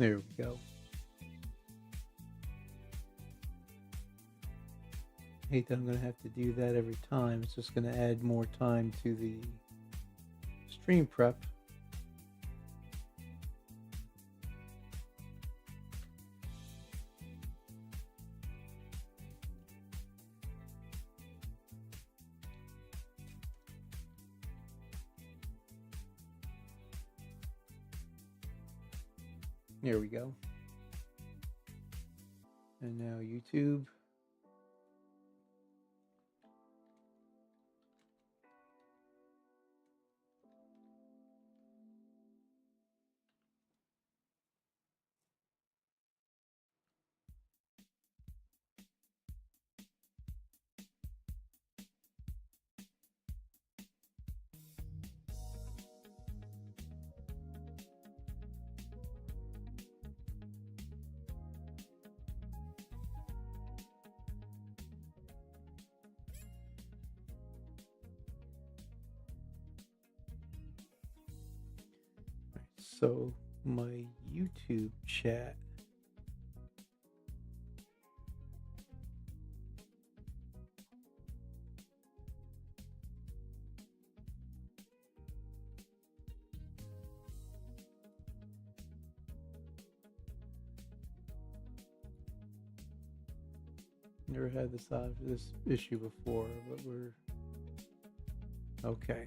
There we go. I hate that I'm going to have to do that every time. It's just going to add more time to the stream prep. There we go. And now YouTube. So my YouTube chat. Never had this issue before, but we're okay.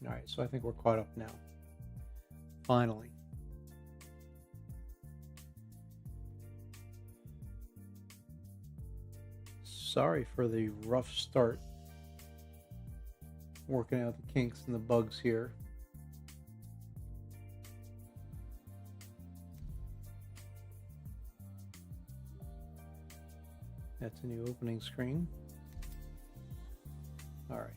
All right, so I think we're caught up now. Finally. Sorry for the rough start. Working out the kinks and the bugs here. That's a new opening screen. All right.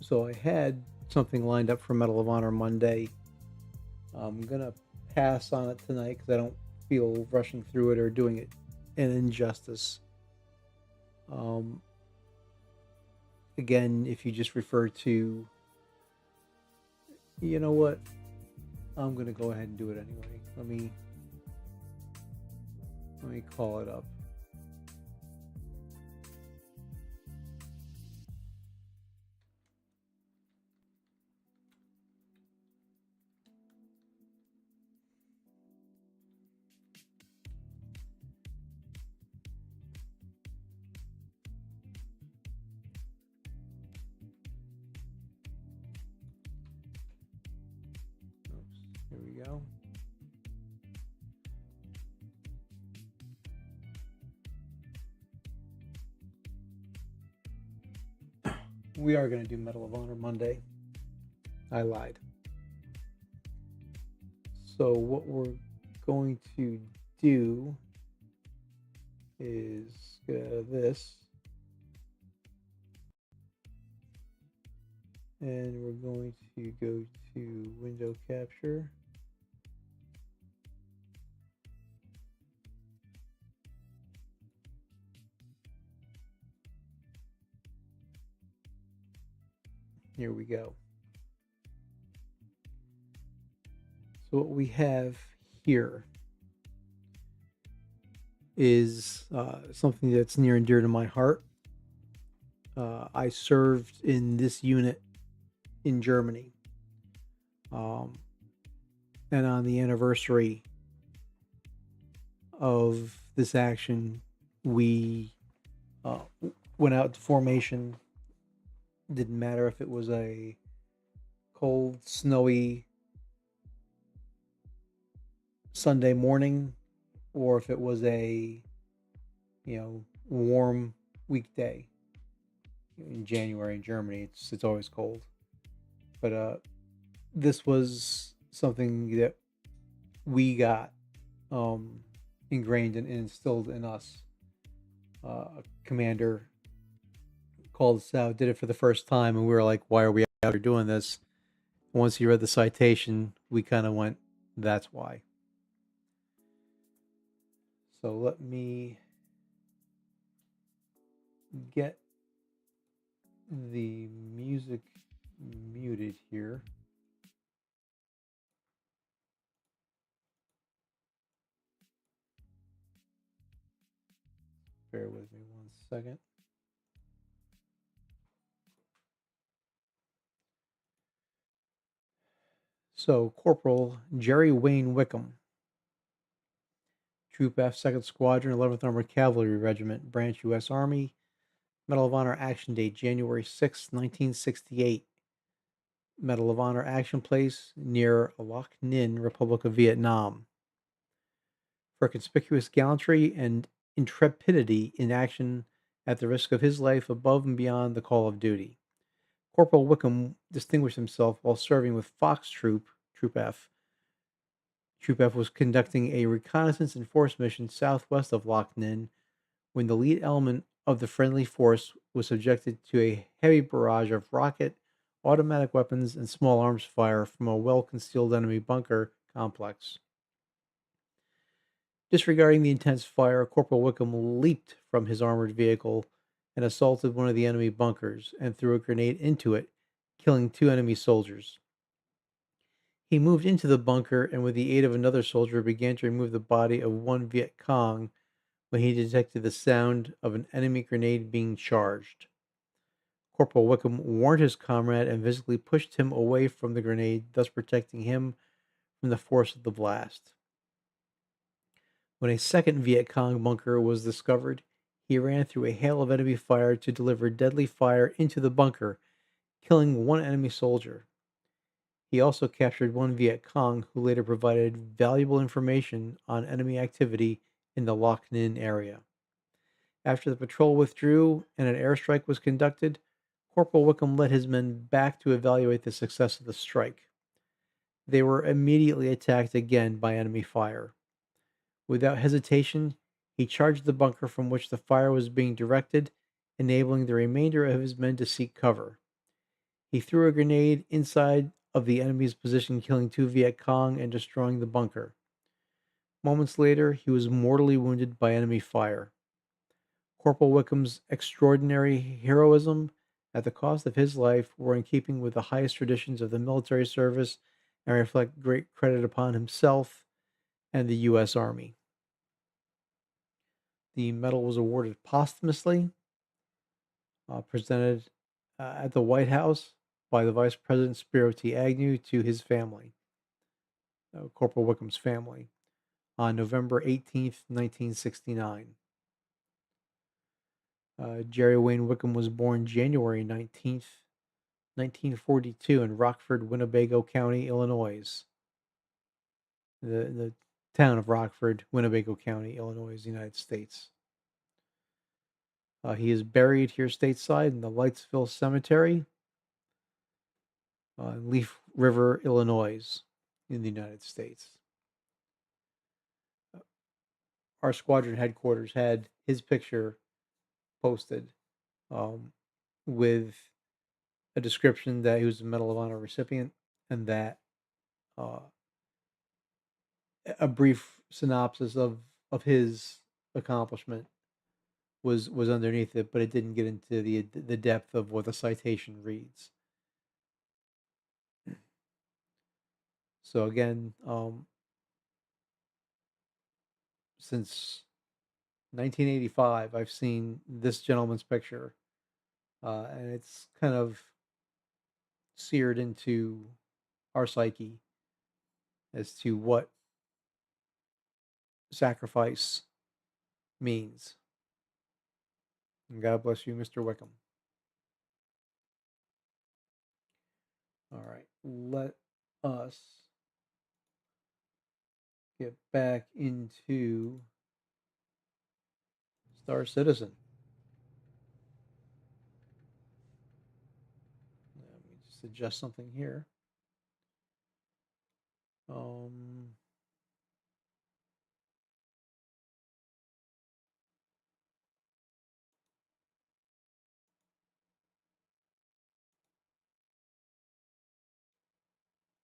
So I had something lined up for Medal of Honor Monday. I'm going to pass on it tonight because I don't feel rushing through it or doing it an injustice. Again, if you just refer to, you know what, I'm going to go ahead and do it anyway. Let me call it up. Here we go. We are going to do Medal of Honor Monday. I lied. So what we're going to do is get out of this. And we're going to go to window capture. Here we go. So what we have here is something that's near and dear to my heart. I served in this unit in Germany. And on the anniversary of this action, we went out to formation Didn't matter if it was a cold, snowy Sunday morning or if it was a, warm weekday in January in Germany. It's always cold. But this was something that we got um, ingrained and instilled in us. A commander called us out, did it for the first time, and we were like, "Why are we out here doing this?" Once he read the citation, we kind of went, "That's why." So let me get the music muted here. Bear with me 1 second. So, Corporal Jerry Wayne Wickham, Troop F, 2nd Squadron, 11th Armored Cavalry Regiment, Branch U.S. Army, Medal of Honor action date January 6, 1968. Medal of Honor action place near Loc Ninh, Republic of Vietnam. For conspicuous gallantry and intrepidity in action at the risk of his life above and beyond the call of duty. Corporal Wickham distinguished himself while serving with Fox Troop, Troop F. Troop F was conducting a reconnaissance and force mission southwest of Loc Ninh when the lead element of the friendly force was subjected to a heavy barrage of rocket, automatic weapons, and small arms fire from a well concealed enemy bunker complex. Disregarding the intense fire, Corporal Wickham leaped from his armored vehicle and assaulted one of the enemy bunkers and threw a grenade into it, killing 2 enemy soldiers. He moved into the bunker and, with the aid of another soldier, began to remove the body of one Viet Cong when he detected the sound of an enemy grenade being charged. Corporal Wickham warned his comrade and physically pushed him away from the grenade, thus protecting him from the force of the blast. When a second Viet Cong bunker was discovered, he ran through a hail of enemy fire to deliver deadly fire into the bunker, killing 1 enemy soldier. He also captured 1 Viet Cong, who later provided valuable information on enemy activity in the Loc Ninh area. After the patrol withdrew and an airstrike was conducted, Corporal Wickham led his men back to evaluate the success of the strike. They were immediately attacked again by enemy fire. Without hesitation, he charged the bunker from which the fire was being directed, enabling the remainder of his men to seek cover. He threw a grenade inside of the enemy's position, killing 2 Viet Cong and destroying the bunker. Moments later, he was mortally wounded by enemy fire. Corporal Wickham's extraordinary heroism at the cost of his life were in keeping with the highest traditions of the military service and reflect great credit upon himself and the U.S. Army. The medal was awarded posthumously, presented at the White House by the Vice President Spiro T. Agnew to his family, Corporal Wickham's family, on November 18th, 1969. Jerry Wayne Wickham was born January 19th, 1942, in Rockford, Winnebago County, Illinois. The town of Rockford, Winnebago County, Illinois, United States. He is buried here stateside in the Lightsville Cemetery, Leaf River, Illinois, in the United States. Our squadron headquarters had his picture posted, um, with a description that he was a Medal of Honor recipient and that uh, a brief synopsis of his accomplishment was underneath it, but it didn't get into the depth of what the citation reads. So again, since 1985, I've seen this gentleman's picture, and it's kind of seared into our psyche as to what sacrifice means. And God bless you, Mr. Wickham. All right, let us get back into Star Citizen. Let me just adjust something here. Um,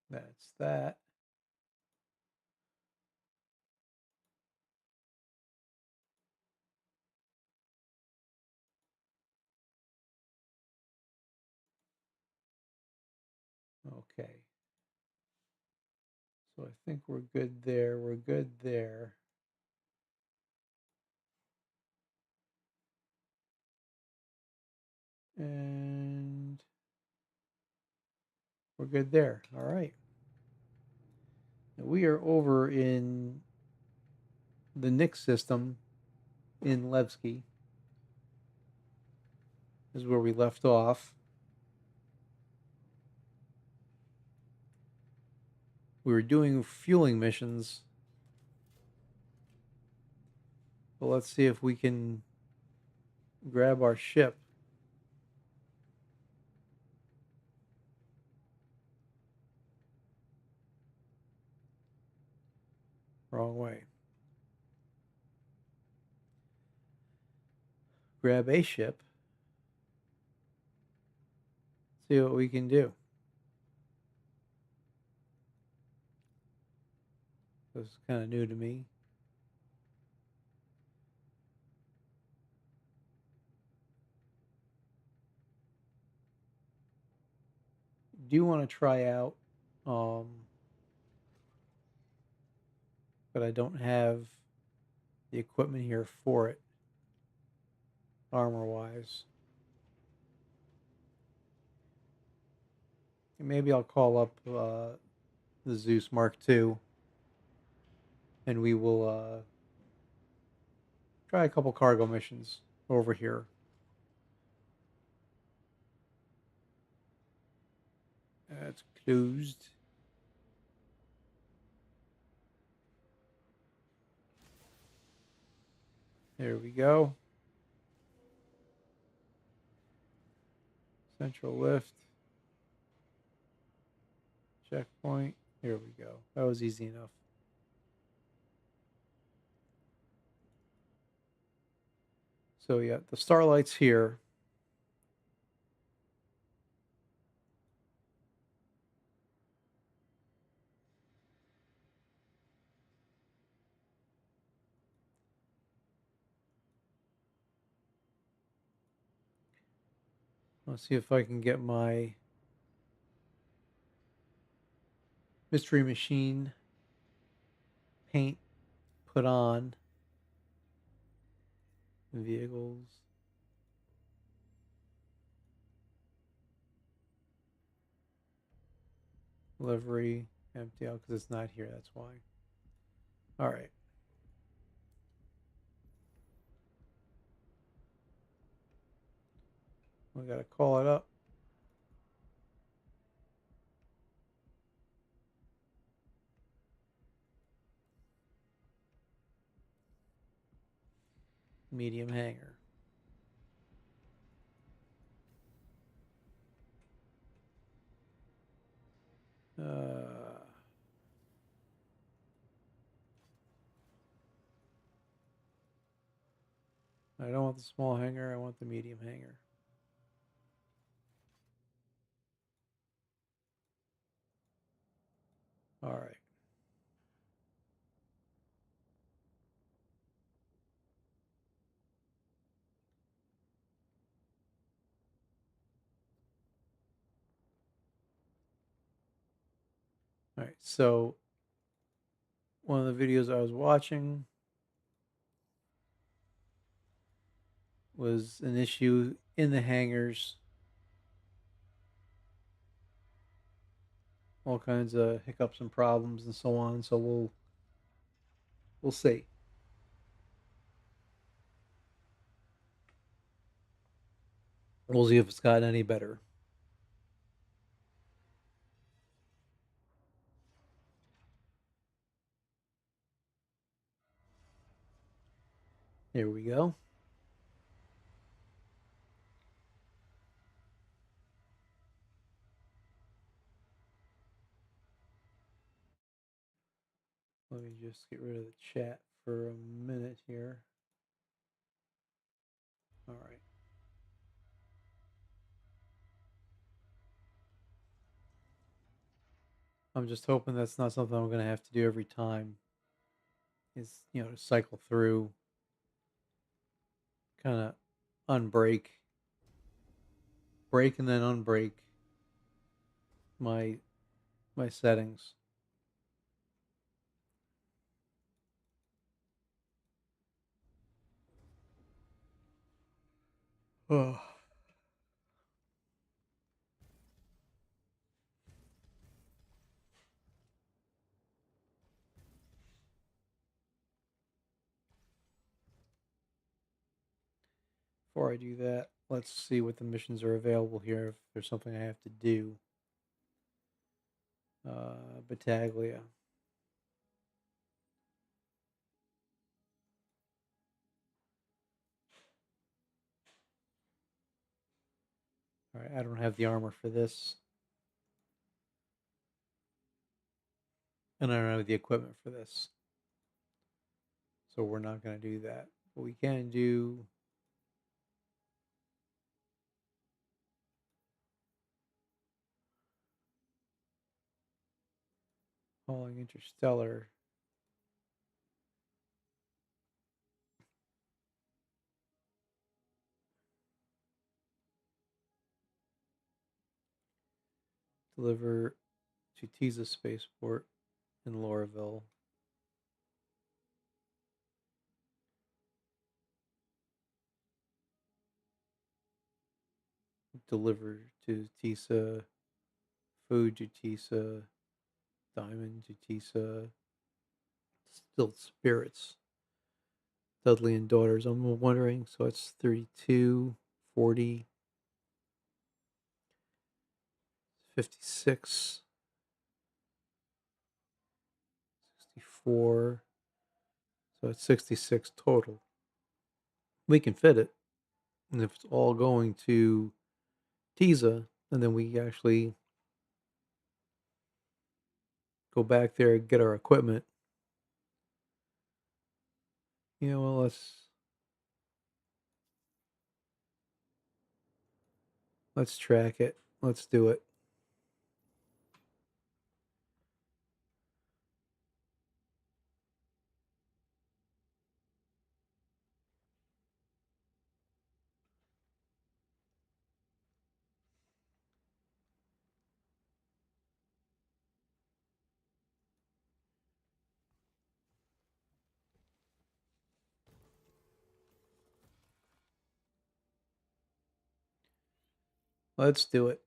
that's that. Okay. So I think we're good there. We're good there. And we're good there. All right. Now we are over in the Nick system in Levski. This is where we left off. We were doing fueling missions. But let's see if we can grab our ship. Wrong way. Grab a ship. See what we can do. This is kind of new to me. Do want to try out, um, but I don't have the equipment here for it, armor wise. Maybe I'll call up the Zeus Mark II, and we will try a couple cargo missions over here. It's closed. There we go. Central lift. Checkpoint. Here we go. That was easy enough. So yeah, the starlight's here. Let's see if I can get my mystery machine paint put on. Vehicles. Livery. Empty out because it's not here. That's why. All right. We got to call it up. Medium hangar. I don't want the small hangar. I want the medium hangar. All right. All right. So one of the videos I was watching was an issue in the hangars. All kinds of hiccups and problems and so on. So we'll see. We'll see if it's gotten any better. Here we go. Let me just get rid of the chat for a minute here. All right. I'm just hoping that's not something I'm going to have to do every time. Is, to cycle through, kind of unbreak, break and then unbreak my my settings. Oh. Before I do that, let's see what the missions are available here. If there's something I have to do. Battaglia. All right, I don't have the armor for this, and I don't have the equipment for this, so we're not going to do that. But we can do hauling interstellar. Deliver to Tisa Spaceport in Lauraville. Deliver to Tisa, food to Tisa, diamond to Tisa, distilled spirits. Dudley and daughters. I'm wondering, so it's 32, 40, 56, 64. So it's 66 total. We can fit it. And if it's all going to Tisa, and then we actually go back there and get our equipment. Well, let's track it. Let's do it. Let's do it.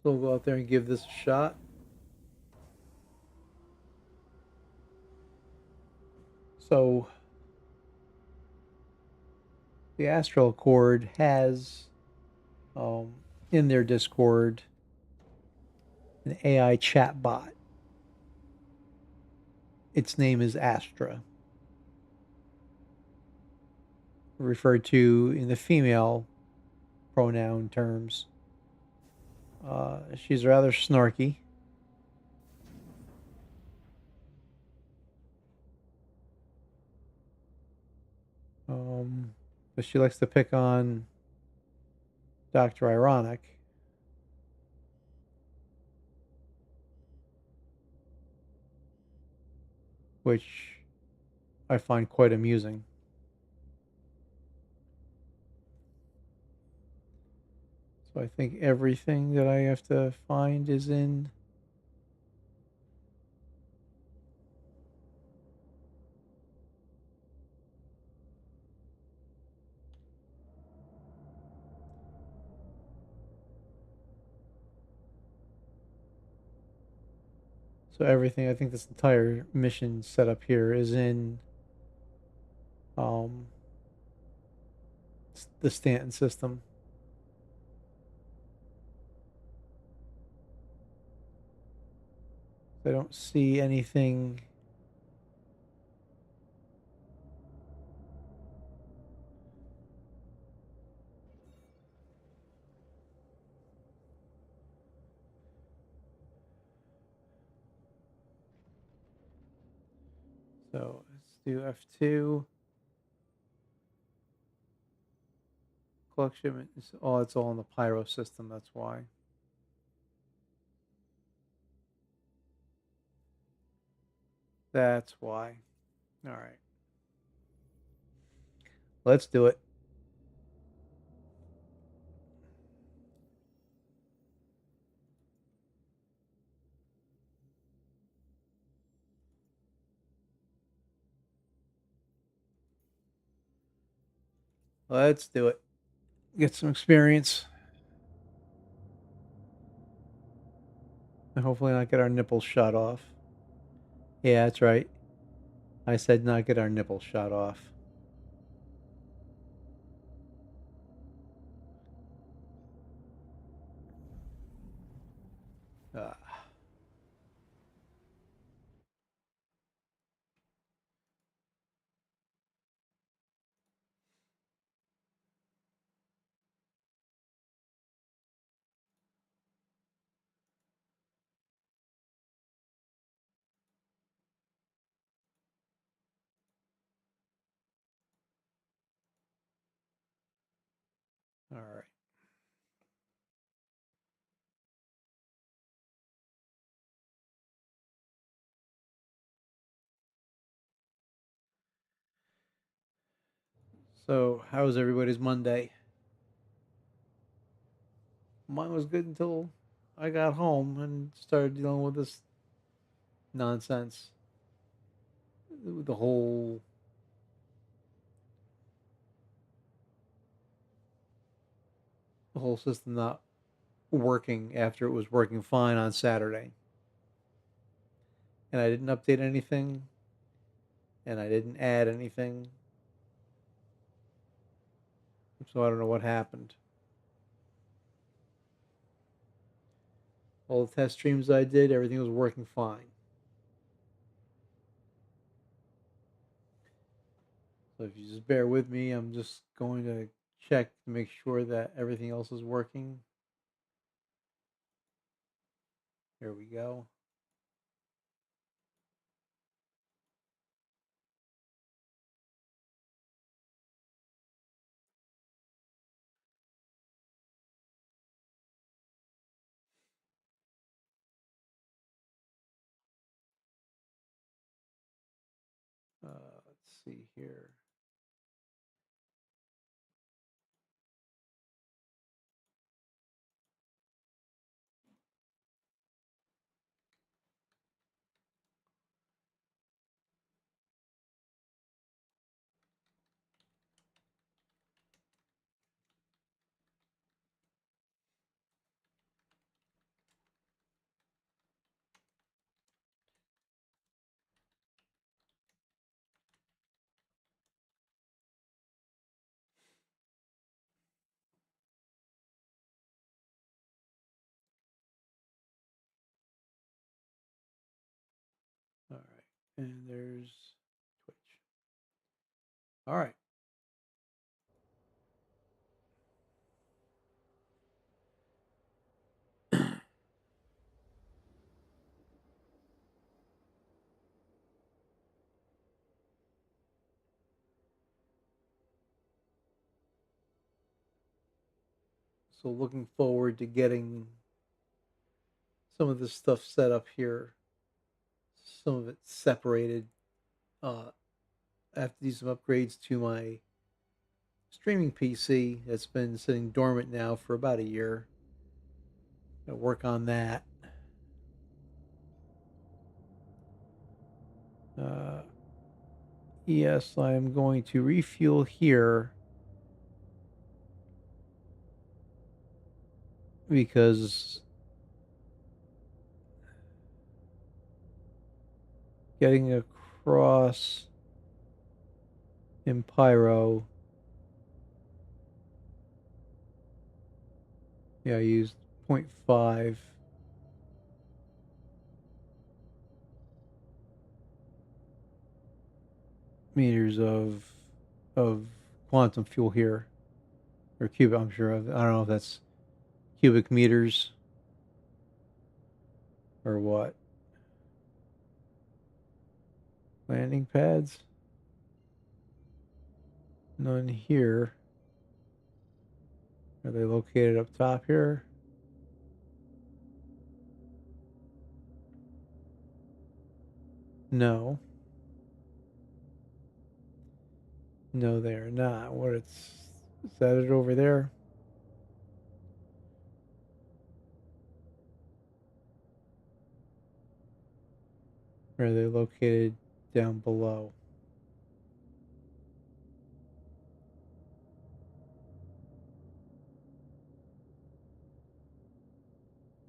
So we'll go out there and give this a shot. So the Astral Accord has um, in their Discord an AI chatbot. Its name is Astra, referred to in the female pronoun terms. She's rather snarky. But she likes to pick on Dr. Ironic, which I find quite amusing. So I think everything that I have to find is in So everything, I think this entire mission setup here is in um, the Stanton system. I don't see anything. So let's do F2. Collect shipment. Oh, it's all in the Pyro system. That's why. That's why. All right. Let's do it. Let's do it. Get some experience. And hopefully not get our nipples shot off. Yeah, that's right. I said not get our nipples shot off. Uh, all right. So, how was everybody's Monday? Mine was good until I got home and started dealing with this nonsense. The whole system not working after it was working fine on Saturday. And I didn't update anything and I didn't add anything. So I don't know what happened. All the test streams I did, everything was working fine. So if you just bear with me, I'm just going to check to make sure that everything else is working. Here we go. Let's see here. All right. And there's Twitch. All right. So looking forward to getting some of this stuff set up here. Some of it separated. I have to do some upgrades to my streaming PC that's been sitting dormant now for about a year. Gotta work on that. Uh, yes, I am going to refuel here because getting across in Pyro. Yeah, I used 0.5 meters of quantum fuel here, or cubic. I'm sure of. I don't know if that's cubic meters or what. Landing pads. None here. Are they located up top here? No. No, they are not. What it's is that it over there? Or are they located down below?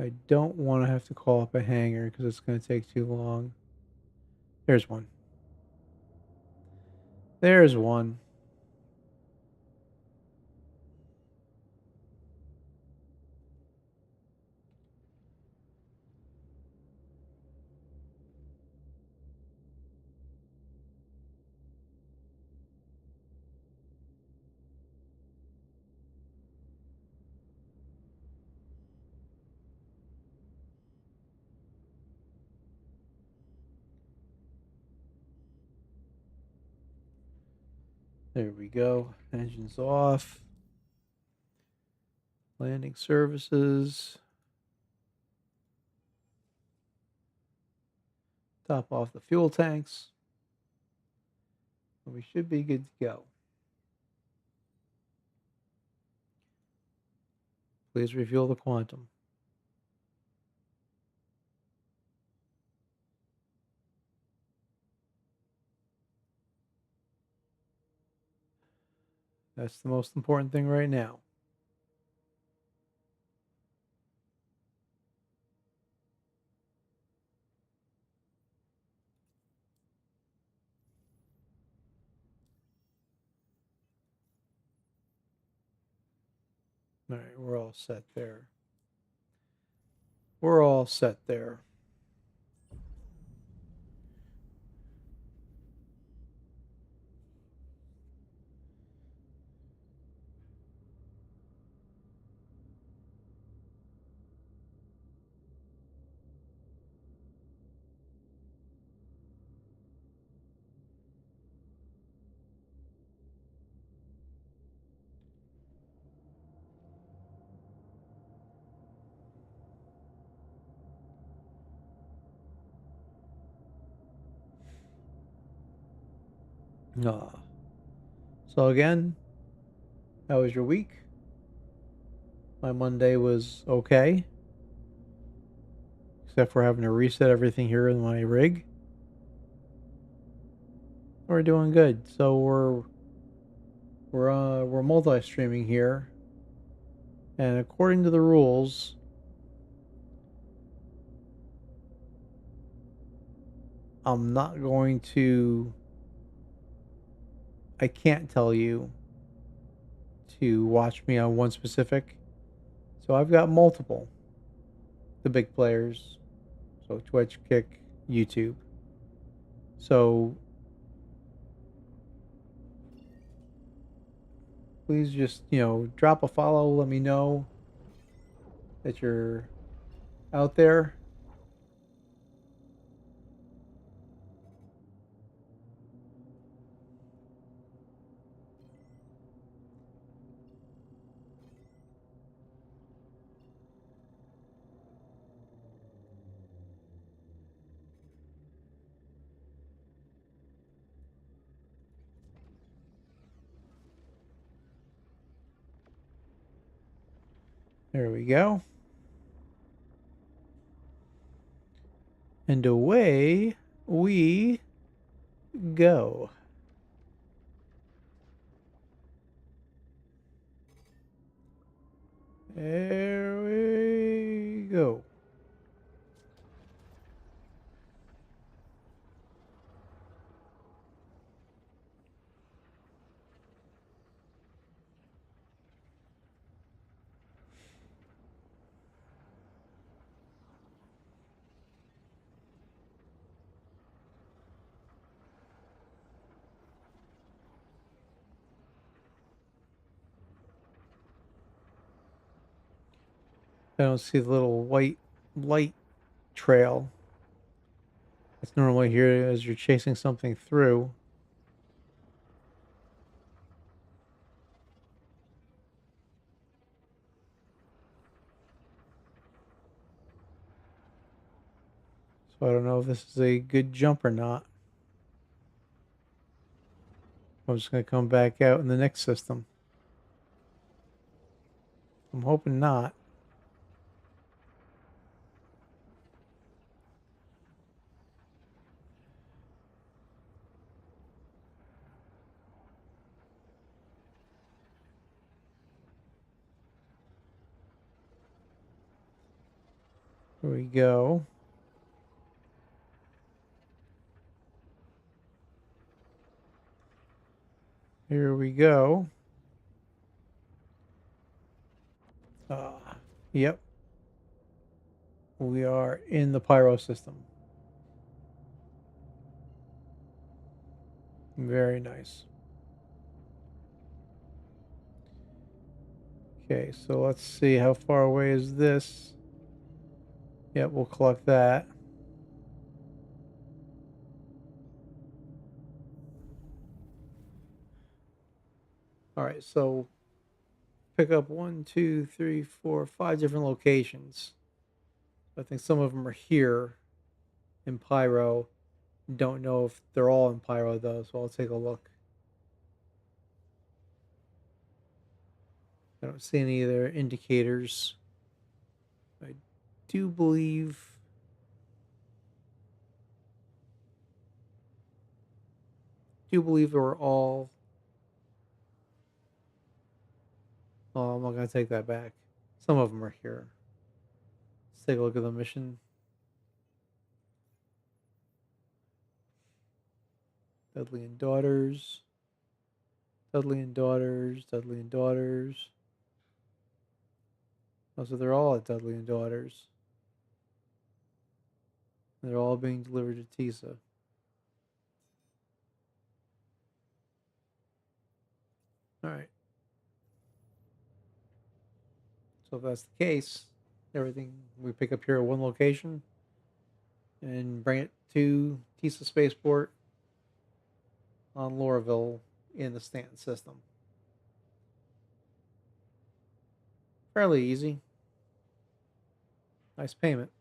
I don't want to have to call up a hangar because it's going to take too long. There's one. There's one. There we go. Engines off. Landing services. Top off the fuel tanks. And we should be good to go. Please refuel the quantum. That's the most important thing right now. All right, we're all set there. We're all set there. Ah. So again, how was your week? My Monday was okay, except for having to reset everything here in my rig. We're doing good. So we're multi-streaming here, and according to the rules, I'm not going to. I can't tell you to watch me on one specific. So I've got multiple. The big players, so Twitch, Kick, YouTube. So please just drop a follow. Let me know that you're out there. There we go. And away we go. There we go. I don't see the little white light trail. It's normally here as you're chasing something through. So I don't know if this is a good jump or not. I'm just going to come back out in the next system. I'm hoping not. Here we go. Here we go. Yep. We are in the pyro system. Very nice. Okay, so let's see how far away is this. Yep, we'll collect that. All right, so pick up 1, 2, 3, 4, 5 different locations. I think some of them are here in Pyro. Don't know if they're all in Pyro though, so I'll take a look. I don't see any other indicators. I do believe we're all. Oh, I'm not gonna take that back. Some of them are here. Let's take a look at the mission. Dudley and Daughters. Dudley and Daughters. Dudley and Daughters. Oh, so they're all at Dudley and Daughters. They're all being delivered to Tisa. All right. So if that's the case, everything we pick up here at one location and bring it to Tisa Spaceport on Lorville in the Stanton system. Fairly easy. Nice payment.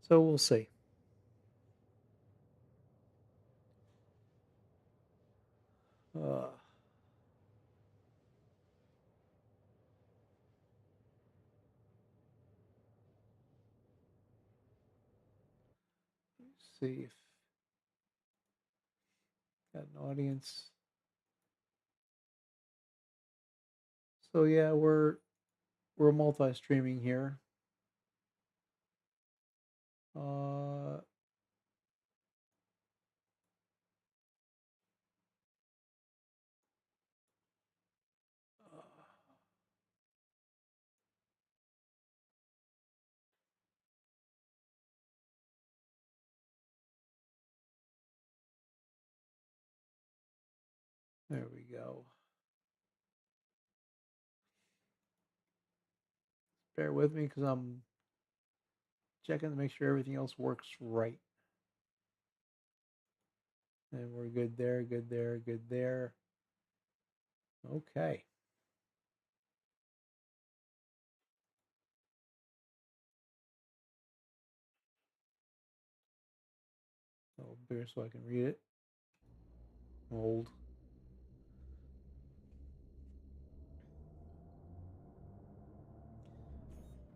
So we'll see. Uh, see if got an audience. So yeah, we're multi-streaming here. Uh, there we go. Bear with me because I'm checking to make sure everything else works right. And we're good there, good there, good there. Okay. A little bigger so I can read it. Old.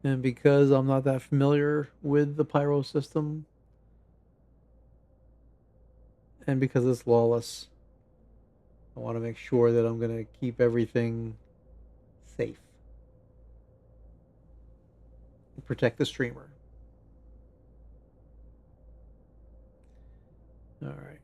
And because I'm not that familiar with the pyro system, and because it's lawless, I want to make sure that I'm going to keep everything safe and protect the streamer. All right.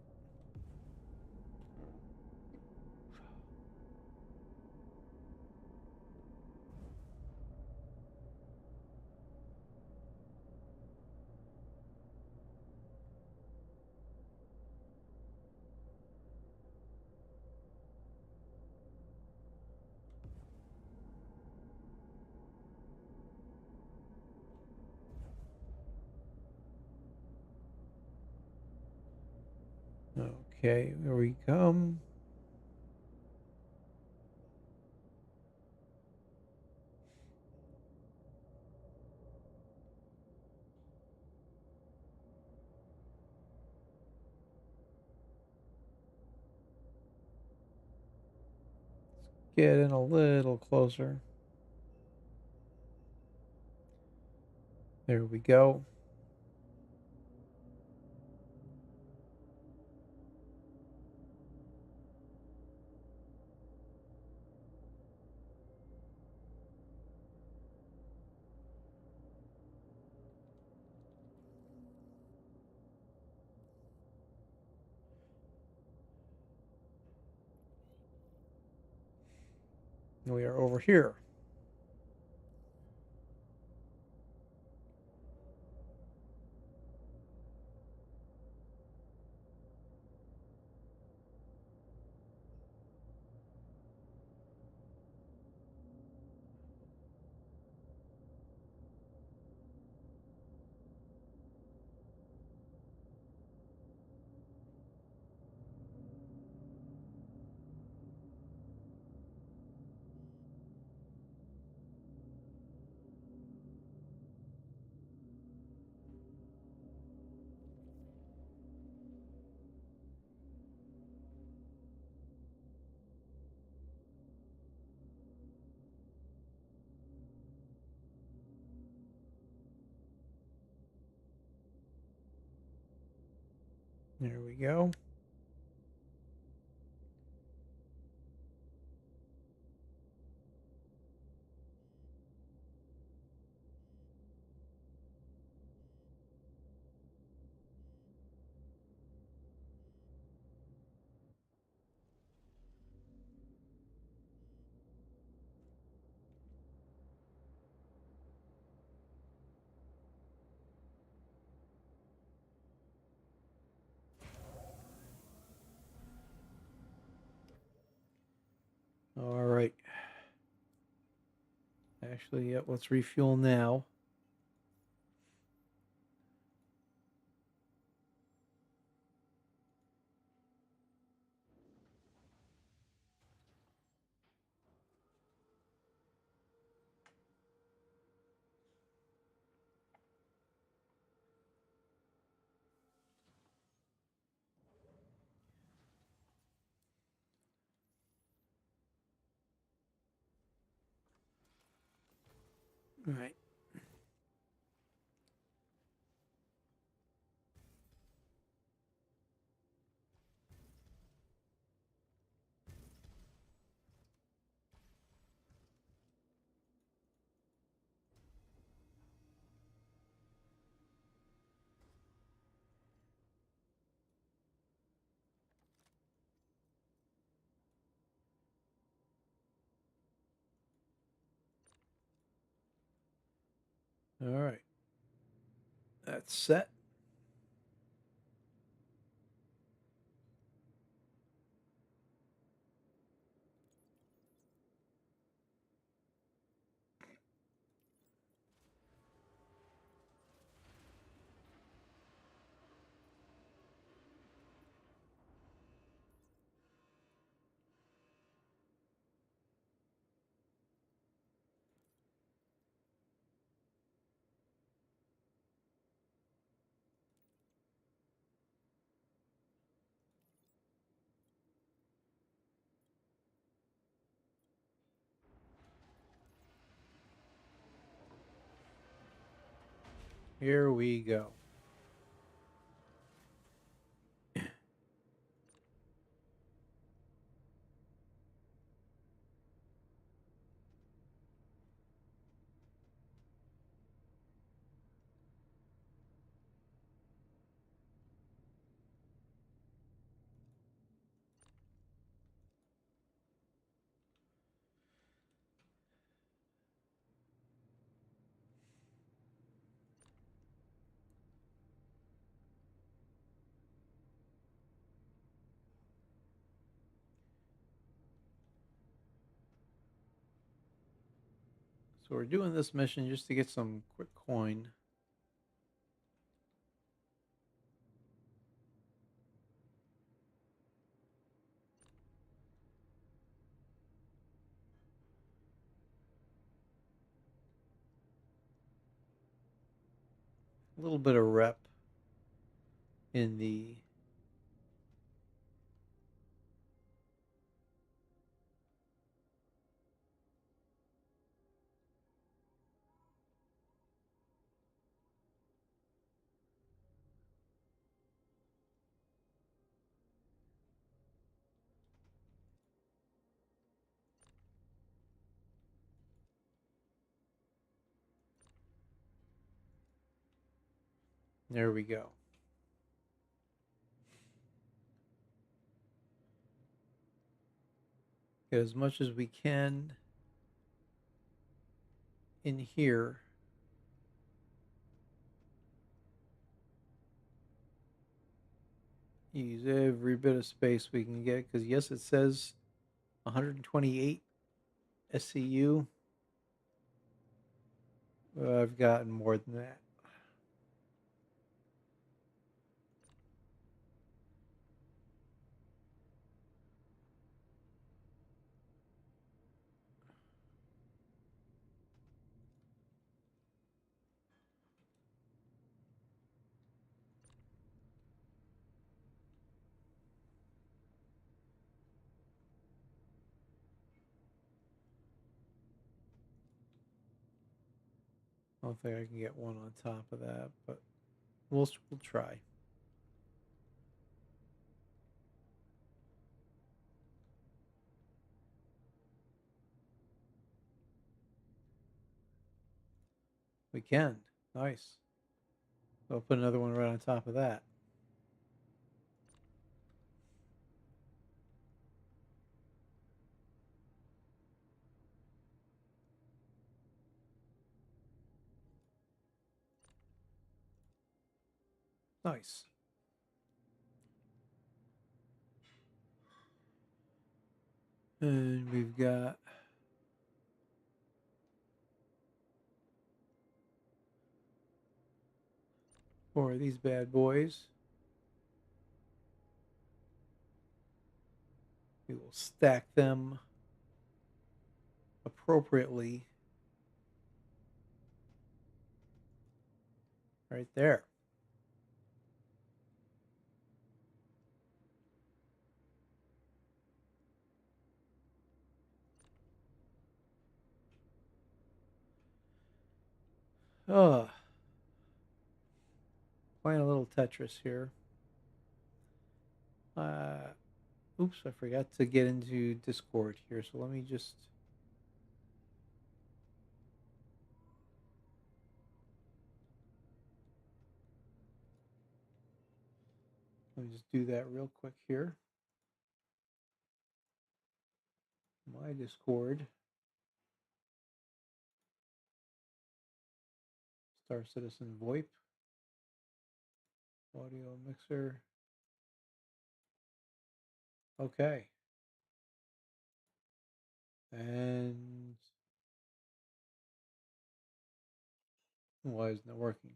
Okay, here we come. Get in a little closer. There we go. We are over here. There we go. All right. Actually, yep, let's refuel now. All right. All right. That's set. Here we go. So we're doing this mission just to get some quick coin. little bit of rep in the there we go. Get as much as we can in here. Use every bit of space we can get, because yes, it says 128 SCU. I've gotten more than that. I don't think I can get one on top of that, but we'll try. We can. Nice. I'll put another one right on top of that. Nice. And we've got four of these bad boys. We will stack them appropriately right there. Oh, playing a little Tetris here. Oops, I forgot to get into Discord here, so let me just do that real quick here. My Discord. Star Citizen VoIP. Audio mixer. Okay. And why isn't it working?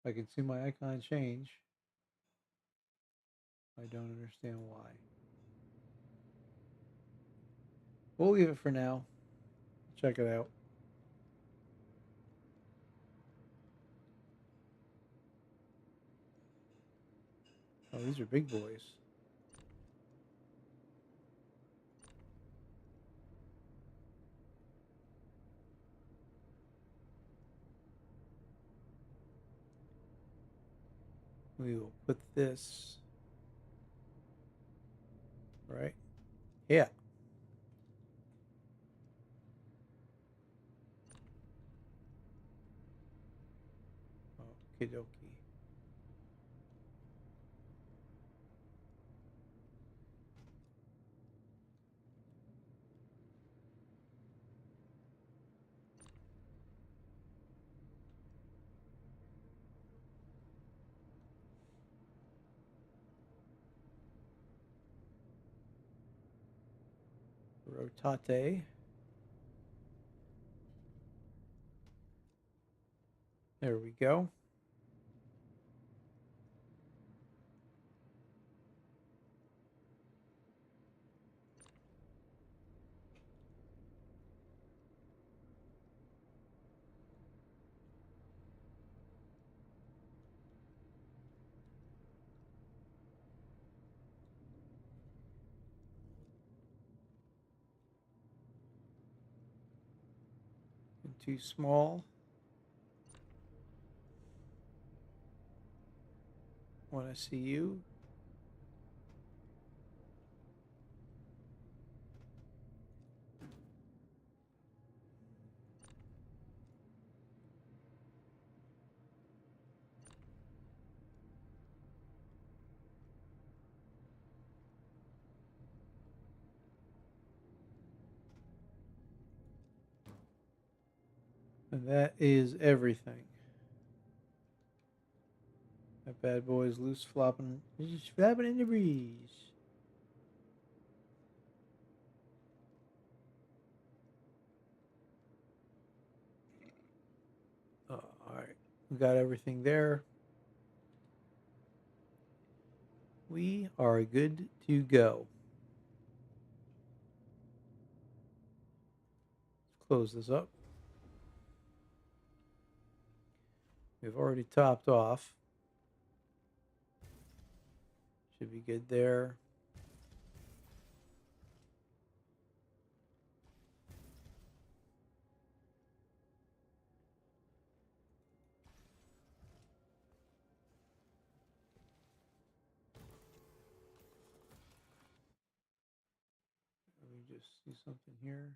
I can see my icon change. I don't understand why. We'll leave it for now. Check it out. Oh, these are big boys. We will put this right here. Okie dokie. Rotate. There we go. too small. Want to see you. And that is everything. That bad boy is loose flopping. He's just flapping in the breeze. All right. We got everything there. We are good to go. Let's close this up. We've already topped off. Should be good there. Let me just see something here.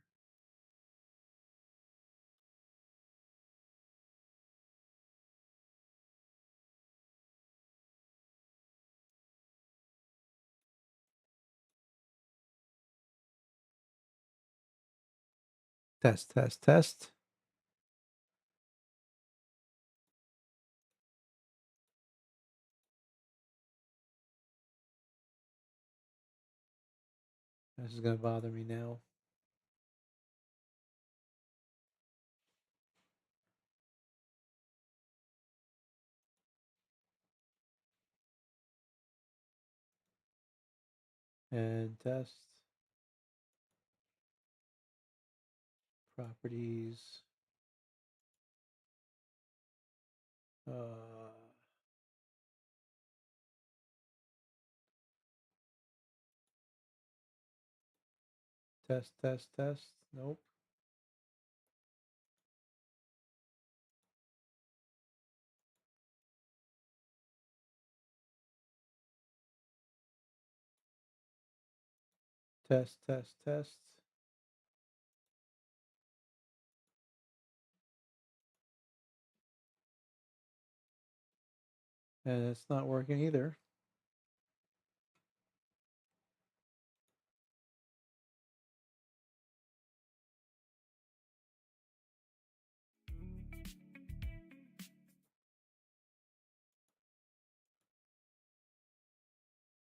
Test, test, test. This is going to bother me now. And test. Properties. Test, test, test. Nope. Test, test, test. And it's not working either.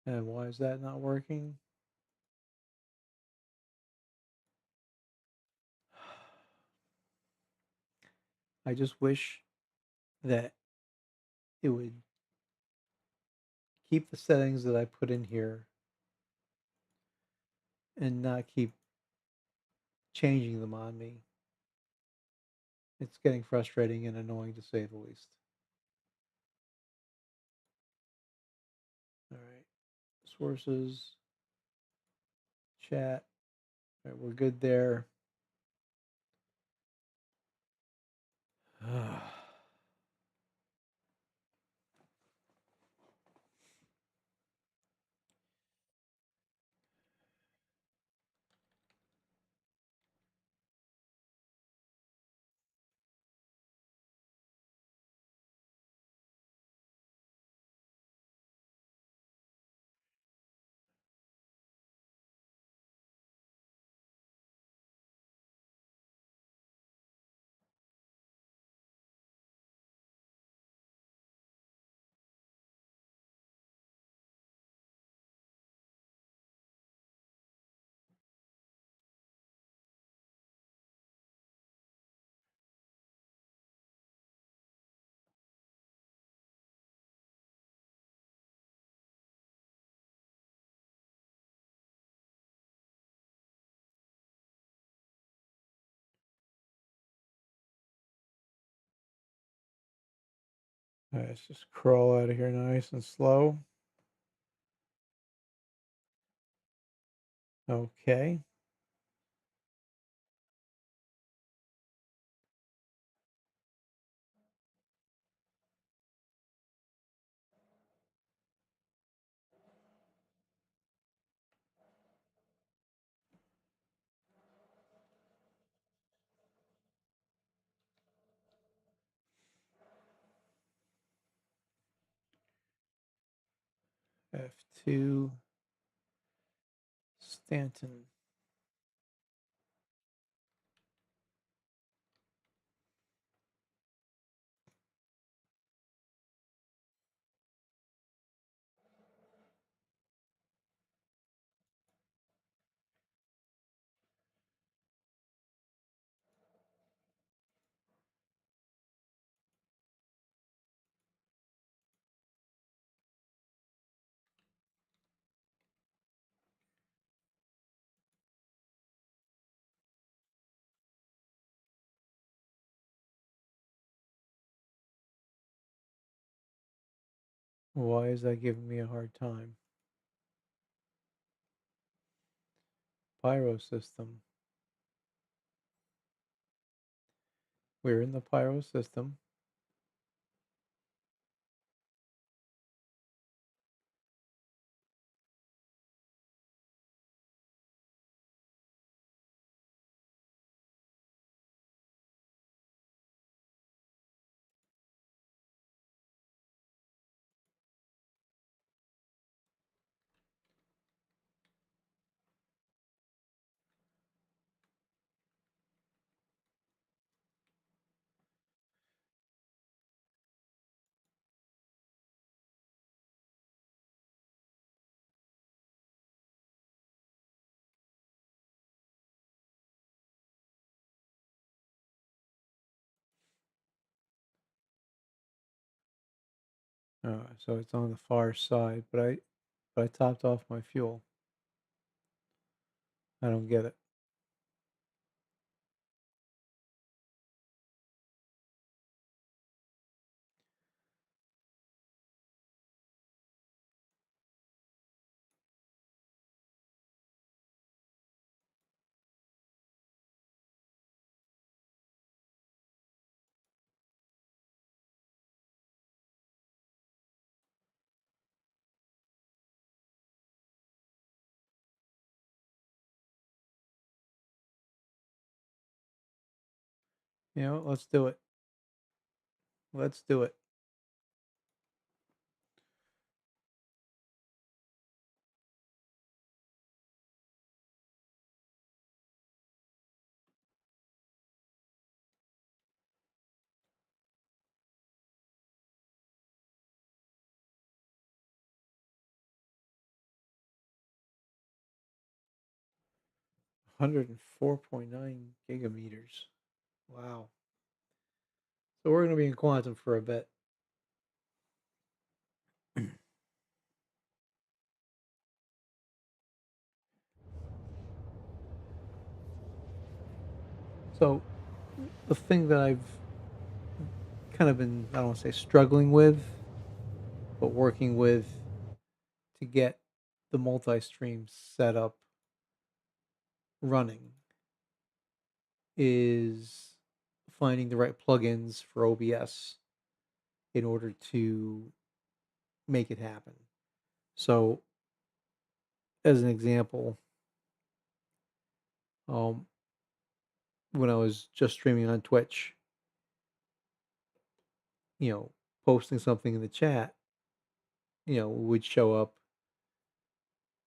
And why is that not working? I just wish that it would keep the settings that I put in here and not keep changing them on me. It's getting frustrating and annoying to say the least. All right. Sources, chat. All right, we're good there. All right, let's just crawl out of here nice and slow. Okay. F2 Stanton. Why is that giving me a hard time? Pyro system. We're in the pyro system. So it's on the far side, but I topped off my fuel. I don't get it. Let's do it. Let's do it. 104.9 gigameters. Wow. So we're going to be in quantum for a bit. So the thing that I've kind of been, I don't want to say struggling with, but working with to get the multi-stream setup running is finding the right plugins for OBS in order to make it happen. So, as an example, um, when I was just streaming on Twitch, you know, posting something in the chat, would show up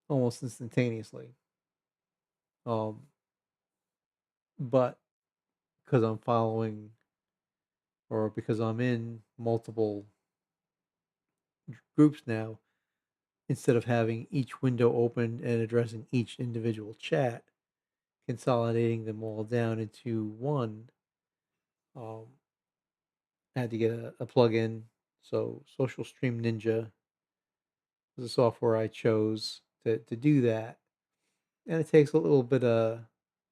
almost instantaneously. Um, but because I'm following or because I'm in multiple groups now, instead of having each window open and addressing each individual chat, consolidating them all down into one, um, I had to get a plugin. So Social Stream Ninja is the software I chose to do that. And it takes a little bit of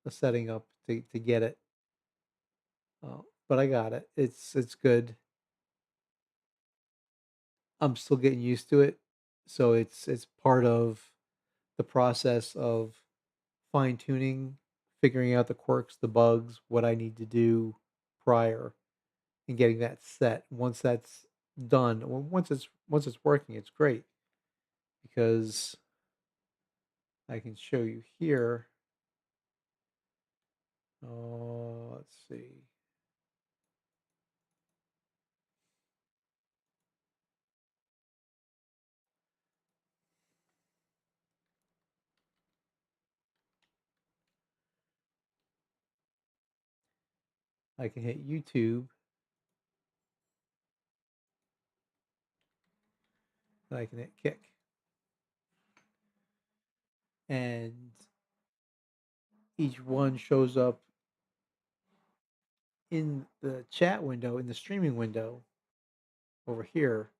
a setting up to get it. But I got it. It's good. I'm still getting used to it. So it's part of the process of fine tuning, figuring out the quirks, the bugs, what I need to do prior, and getting that set. Once that's done, once it's working, it's great because I can show you here. Let's see. I can hit YouTube, and I can hit kick. And each one shows up in the chat window, in the streaming window over here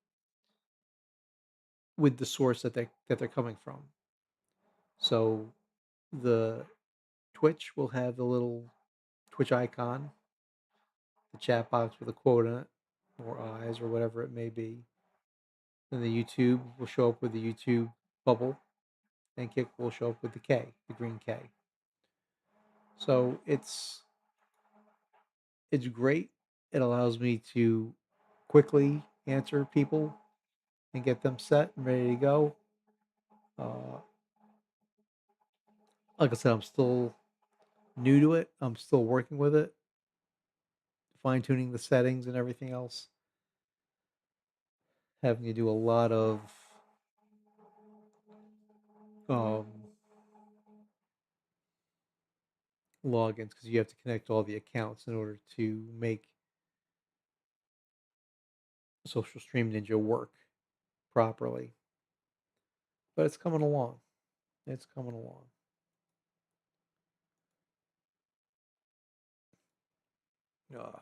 with the source that they're coming from. So the Twitch will have the little Twitch icon, the chat box with a quote in it, or eyes, or whatever it may be. Then the YouTube will show up with the YouTube bubble, and Kick will show up with the K, the green K. So it's great. It allows me to quickly answer people and get them set and ready to go. Uh, like I said, I'm still new to it. I'm still working with it, fine tuning the settings and everything else. Having to do a lot of um, logins because you have to connect all the accounts in order to make Social Stream Ninja work properly. But it's coming along. It's coming along. Uh,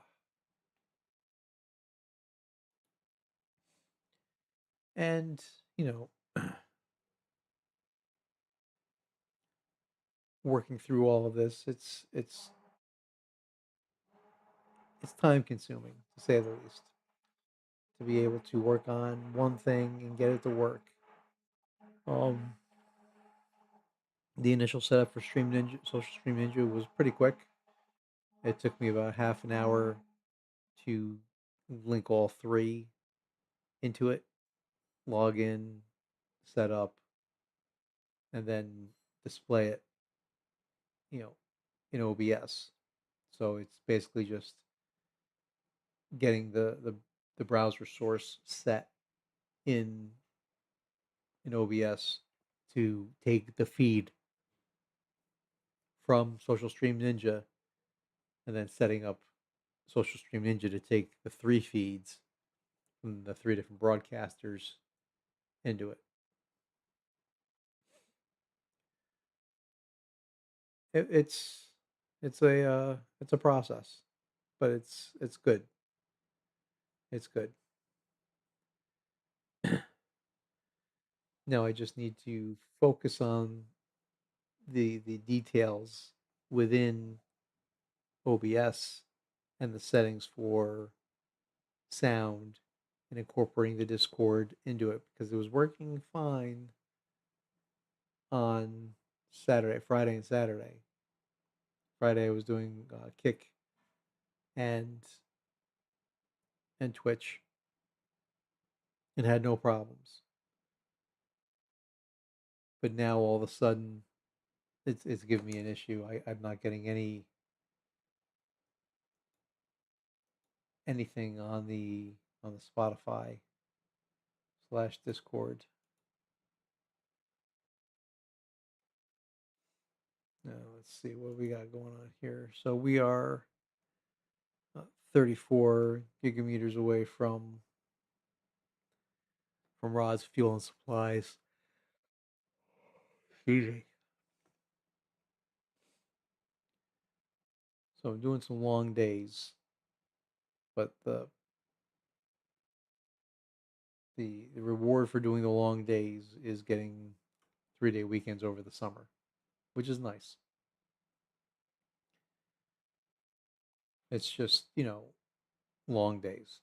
and you know, working through all of this, it's time consuming to say the least. To be able to work on one thing and get it to work. Um, the initial setup for Stream Ninja, Social Stream Ninja, was pretty quick. It took me about half an hour to link all three into it, log in, set up, and then display it, you know, in OBS. So it's basically just getting the browser source set in OBS to take the feed from Social Stream Ninja and then setting up Social Stream Ninja to take the three feeds from the three different broadcasters into it. It's it's a process, but it's good. It's good. Now I just need to focus on the details within OBS and the settings for sound and incorporating the Discord into it because it was working fine on Friday and Saturday. Friday I was doing Kick and Twitch and had no problems. But now all of a sudden it's giving me an issue. I'm not getting anything on the Spotify slash Discord. Now let's see what we got going on here. So we are 34 gigameters away Rod's Fuel and Supplies. Excuse me. So I'm doing some long days, but the reward for doing the long days is getting 3-day weekends over the summer, which is nice. It's just, long days.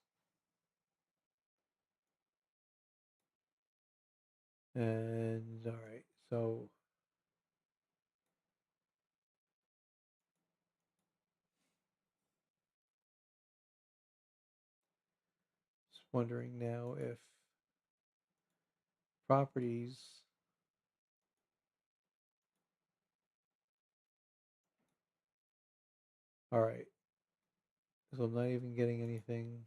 And all right, so just wondering now if properties. All right, so I'm not even getting anything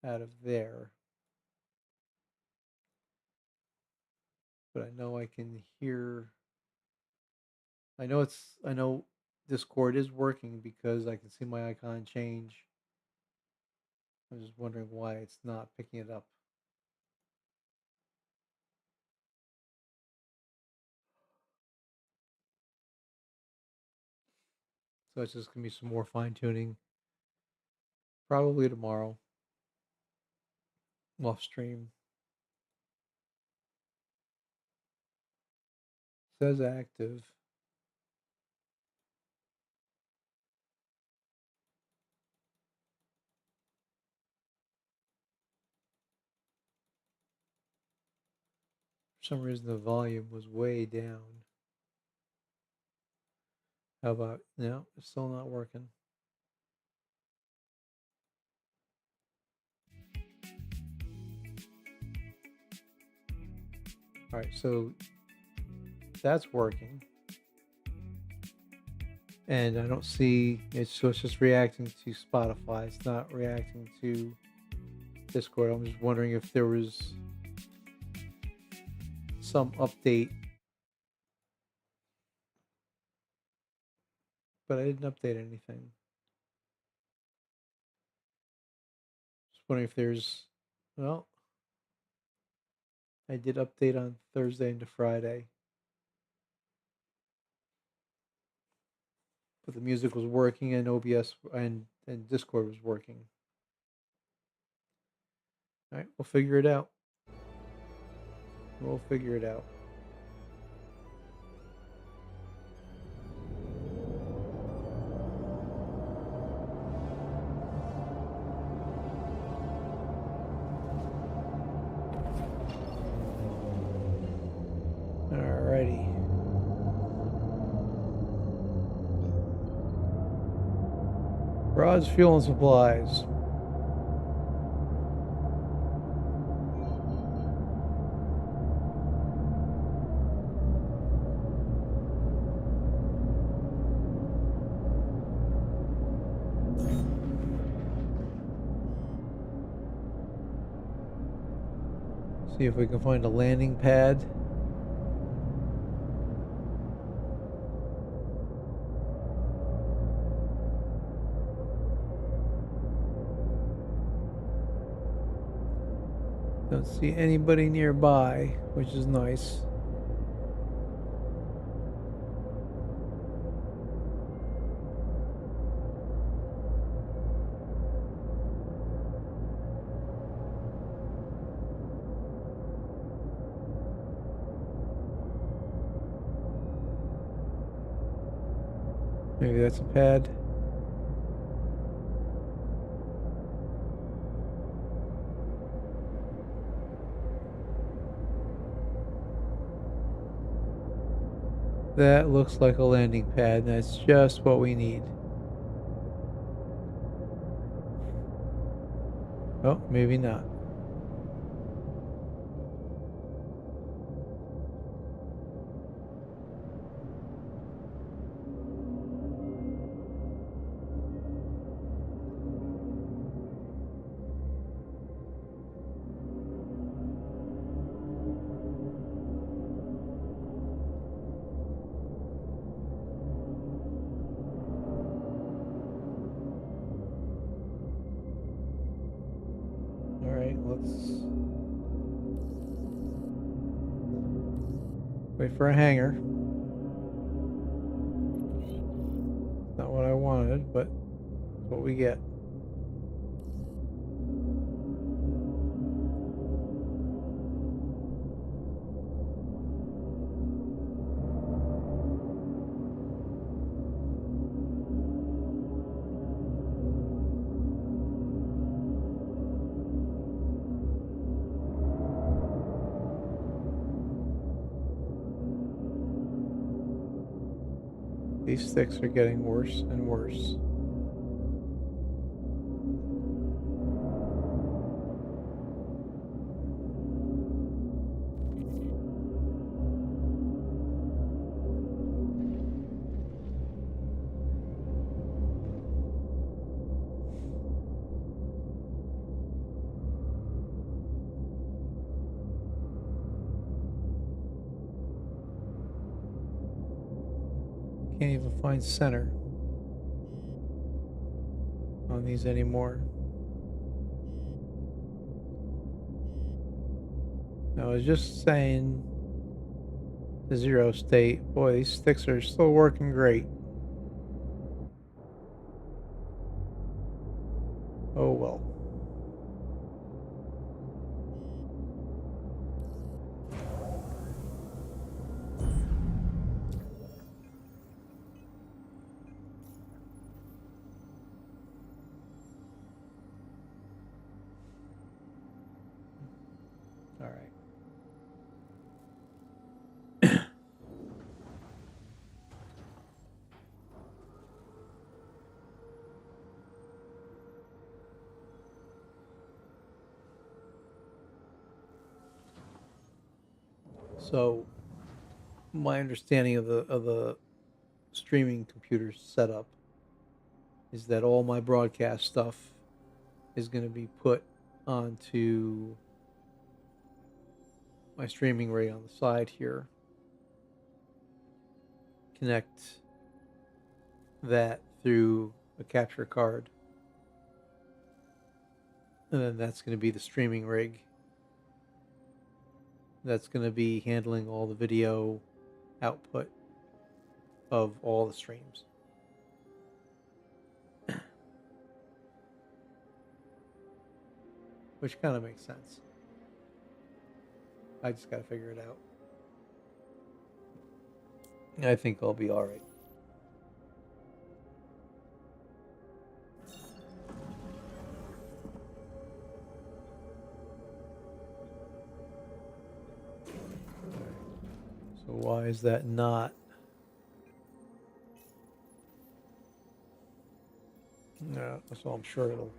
out of there, but I know I can hear. I know Discord is working because I can see my icon change. I'm just wondering why it's not picking it up. So it's just gonna be some more fine tuning. Probably tomorrow. Off stream. Says active. For some reason the volume was way down. How about no? It's still not working. All right, so that's working. And I don't see it's so it's just reacting to Spotify. It's not reacting to Discord. I'm just wondering if there was some update, but I didn't update anything. Just wondering if there's well, I did update on Thursday into Friday. But the music was working and OBS and Discord was working. All right, we'll figure it out. We'll figure it out. Alrighty. Rod's Fuel and Supplies. See if we can find a landing pad. Don't see anybody nearby, which is nice. Maybe that's a pad. That looks like a landing pad, and that's just what we need. Oh, maybe not. Alright, let's wait for a hangar. Not what I wanted, but it's what we get. These sticks are getting worse and worse. Can't even find center on these anymore. I was just saying the zero state. Boy, these sticks are still working great. Oh well. All right. So my understanding of the streaming computer setup is that all my broadcast stuff is going to be put onto my streaming rig on the side here. Connect that through a capture card, and then that's going to be the streaming rig. That's going to be handling all the video output of all the streams. Which kind of makes sense. I just got to figure it out. I think I'll be all right. So why is that not? No, so I'm sure it'll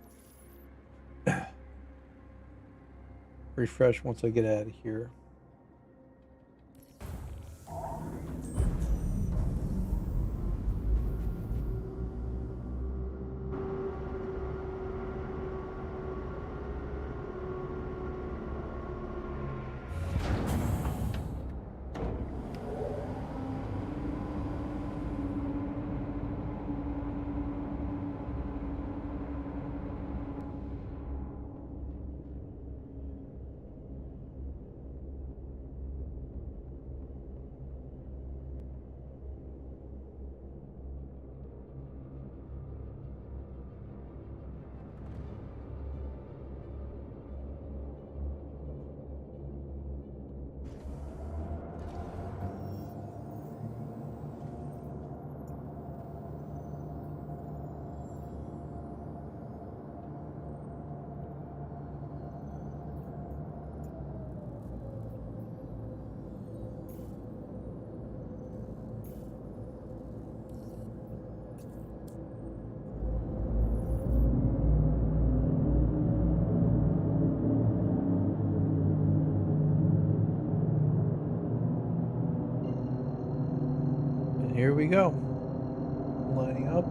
refresh once I get out of here. And here we go. Lining up.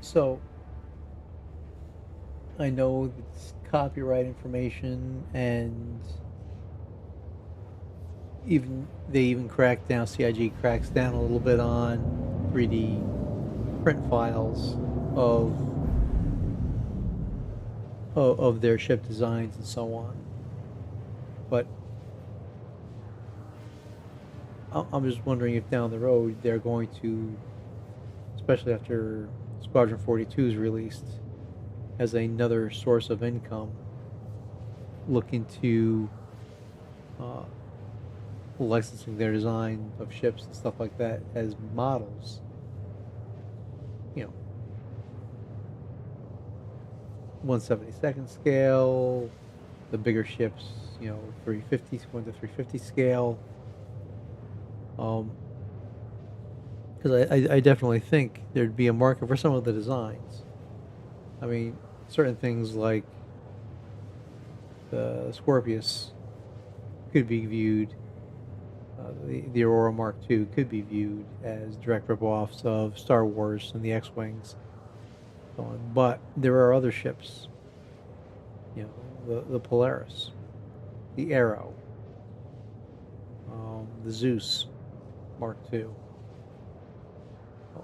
So I know it's copyright information, and they even crack down. CIG cracks down a little bit on 3D print files of of their ship designs and so on. But I'm just wondering if down the road they're going to, especially after Squadron 42 is released, as another source of income, look into licensing their design of ships and stuff like that as models. You know, 1/72nd scale, the bigger ships, 350, going to 350 scale. Because I definitely think there'd be a market for some of the designs. I mean, certain things like the Scorpius could be viewed, the Aurora Mark II could be viewed as direct rip-offs of Star Wars and the X-Wings. so on. But there are other ships, the Polaris, the Arrow, the Zeus Mark II,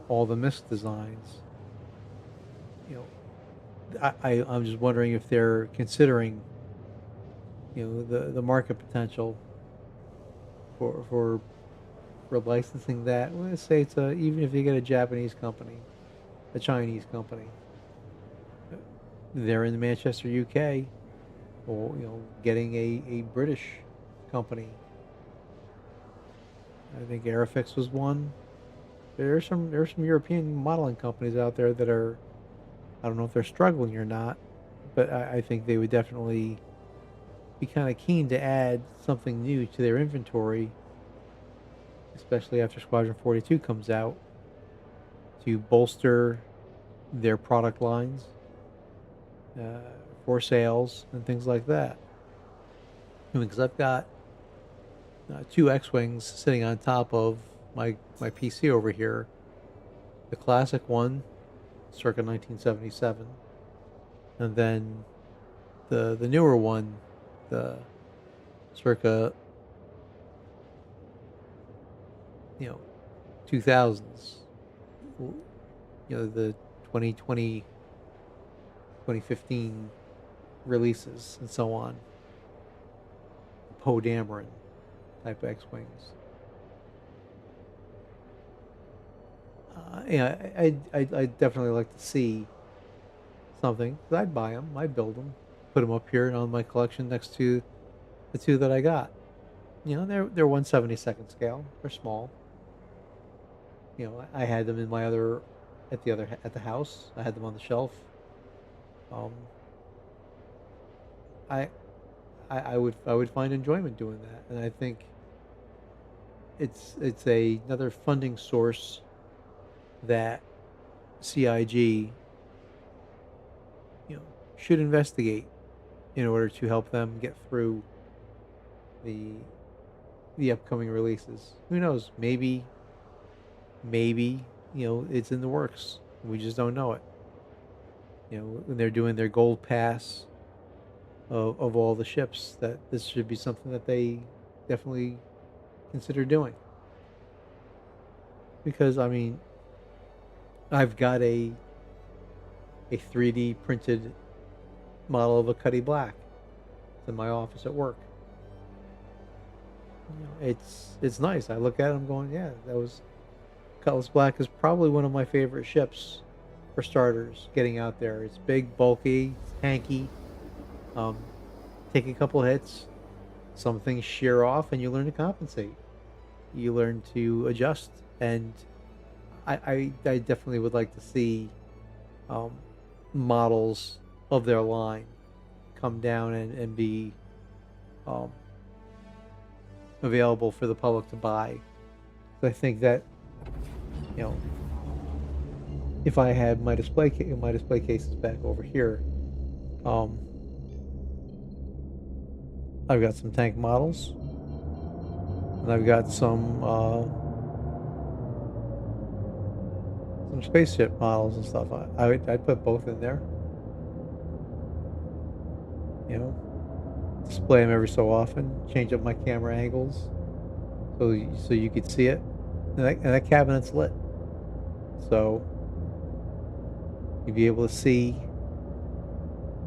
all the Mist designs. You know, I'm just wondering if they're considering, the market potential for licensing that. Let's say it's even if you get a Japanese company, a Chinese company, they're in Manchester, UK, or getting a British company. I think Aerofix was one. There's some European modeling companies out there that are, I don't know if they're struggling or not, but I think they would definitely be kind of keen to add something new to their inventory, especially after Squadron 42 comes out, to bolster their product lines uh, for sales and things like that. I mean, because I've got two X-wings sitting on top of my PC over here. The classic one, circa 1977, and then the newer one, the circa 2000s. The 2020, 2015 releases and so on. Poe Dameron type X-wings. I'd definitely like to see something. I'd buy them. I'd build them, put them up here on my collection next to the two that I got. They're 1/72nd scale. They're small. I had them in my at the house. I had them on the shelf. Um, I I would find enjoyment doing that, and I think it's another funding source that CIG should investigate in order to help them get through the the upcoming releases. Who knows? Maybe it's in the works. We just don't know it. When they're doing their gold pass of all the ships, that this should be something that they definitely consider doing. Because I mean, I've got a 3D printed model of a Cuddy Black. It's in my office at work. It's nice. I look at it, I'm going, yeah, that was Cutlass Black is probably one of my favorite ships for starters. Getting out there, it's big, bulky, it's tanky. Um, take a couple hits, some things shear off, and you learn to compensate. You learn to adjust, and I definitely would like to see um, models of their line come down and be um, available for the public to buy. So I think that you know if I had my display cases back over here, um, I've got some tank models, and I've got some spaceship models and stuff. I'd put both in there. Display them every so often. Change up my camera angles so you could see it. And that cabinet's lit, so you'd be able to see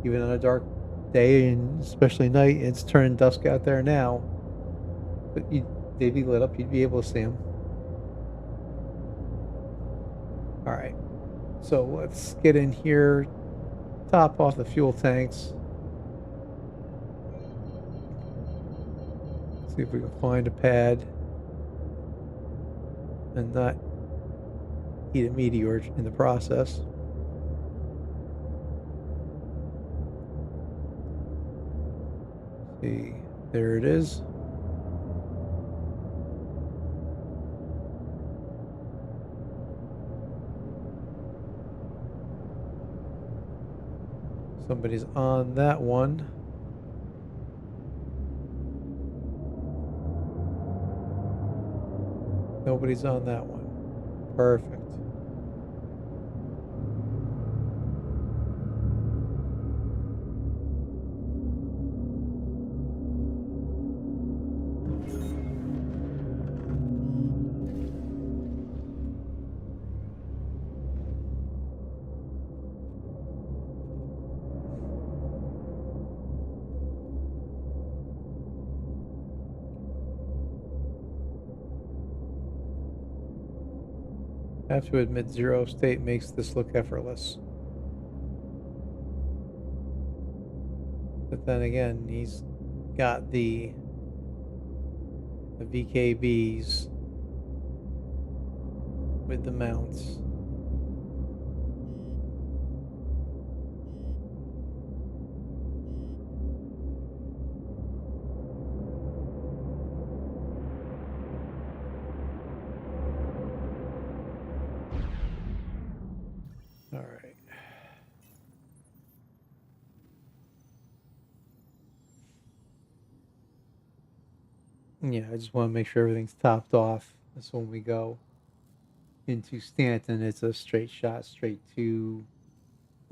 even on a dark day, and especially night. It's turning dusk out there now, but they'd be lit up. You'd be able to see them. All right, so let's get in here, top off the fuel tanks. See if we can find a pad and not eat a meteor in the process. See, there it is. Somebody's on that one. Nobody's on that one. Perfect. I have to admit, zero state makes this look effortless. But then again, he's got the VKBs with the mounts. All right. Yeah, I just want to make sure everything's topped off. So when we go into Stanton, it's a straight shot straight to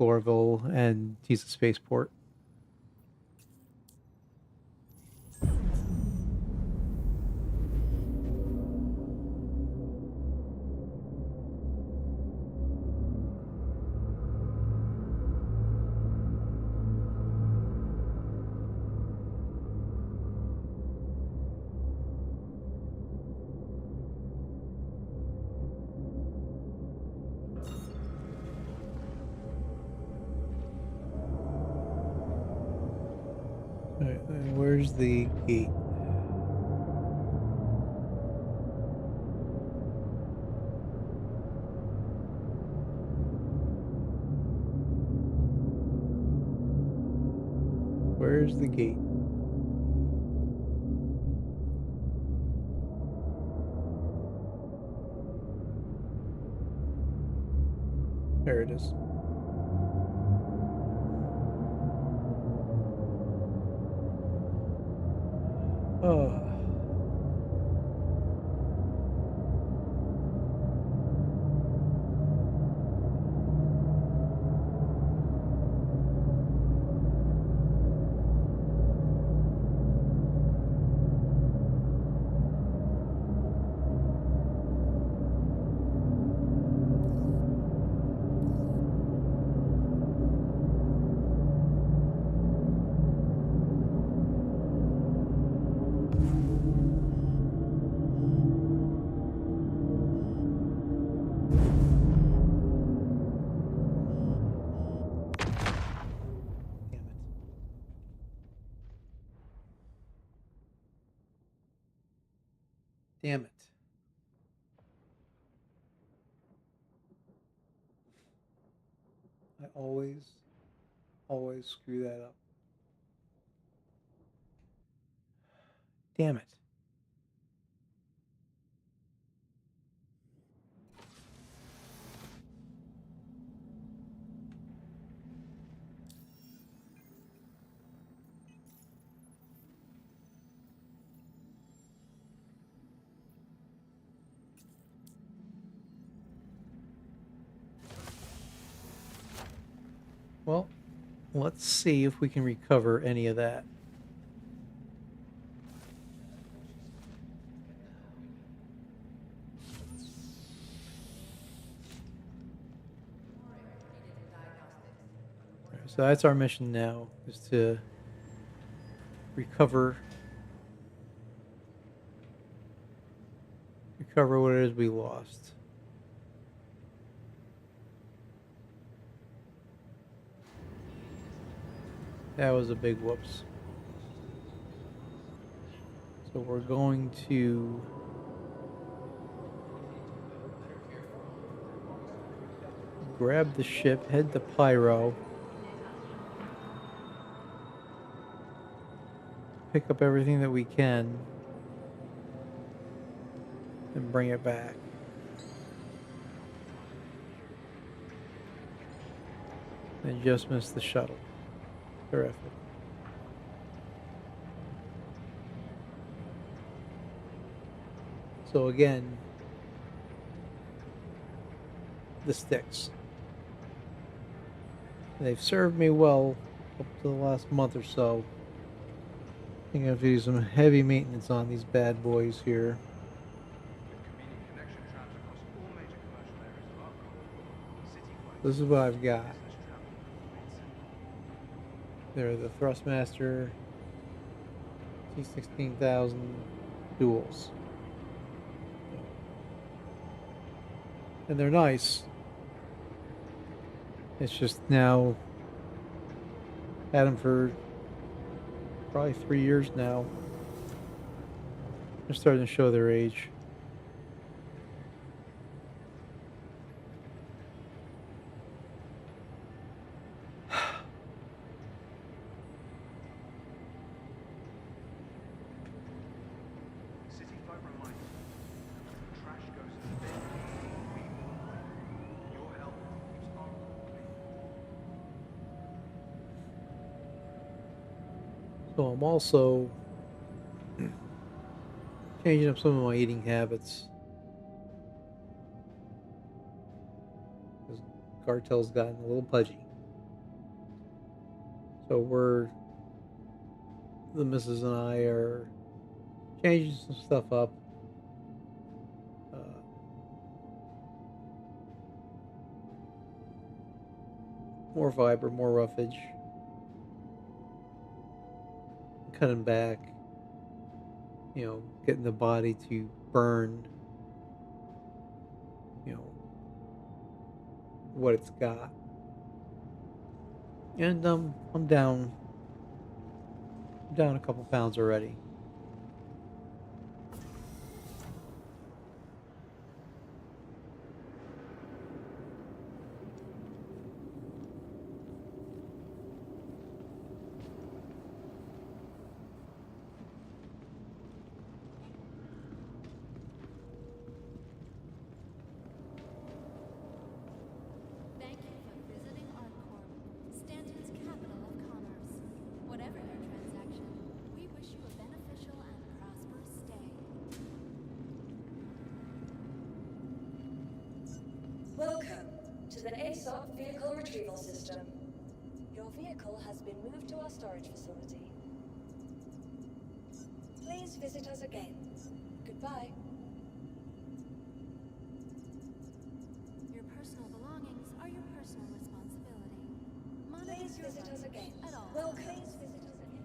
Lorville and Tisa Spaceport. All right, and where's the gate? Where's the gate? There it is. Oh. Damn it. Damn it. I always screw that up. Damn it. Well, let's see if we can recover any of that. All right, so that's our mission now, is to recover what it is we lost. That was a big whoops. So we're going to grab the ship, head to Pyro, pick up everything that we can, and bring it back. And just missed the shuttle. Terrific. So again, the sticks. They've served me well up to the last month or so. I think I have to do some heavy maintenance on these bad boys here. This is what I've got. They're the Thrustmaster T16000 duals. and they're nice. It's just now had them for probably 3 years now. They're starting to show their age. City folk remind you, trash goes to the bin. We will clean. Your help keeps our world clean. So I'm also changing up some of my eating habits because Gartell's gotten a little pudgy. So the missus and I are changing some stuff up. Uh, More fiber, more roughage, cutting back, getting the body to burn, you know, what it's got. And I'm down a couple pounds already. Thank you for visiting Artcorp, Stanton's capital of commerce. Whatever your transaction, we wish you a beneficial and prosperous stay. Welcome to the ASOP Vehicle Retrieval System. Your vehicle has been moved to our storage facility. Please visit us again. Goodbye. Your personal belongings are your personal responsibility. Monitor Please your visit us luggage again. at all Welcome. times. Please visit us again.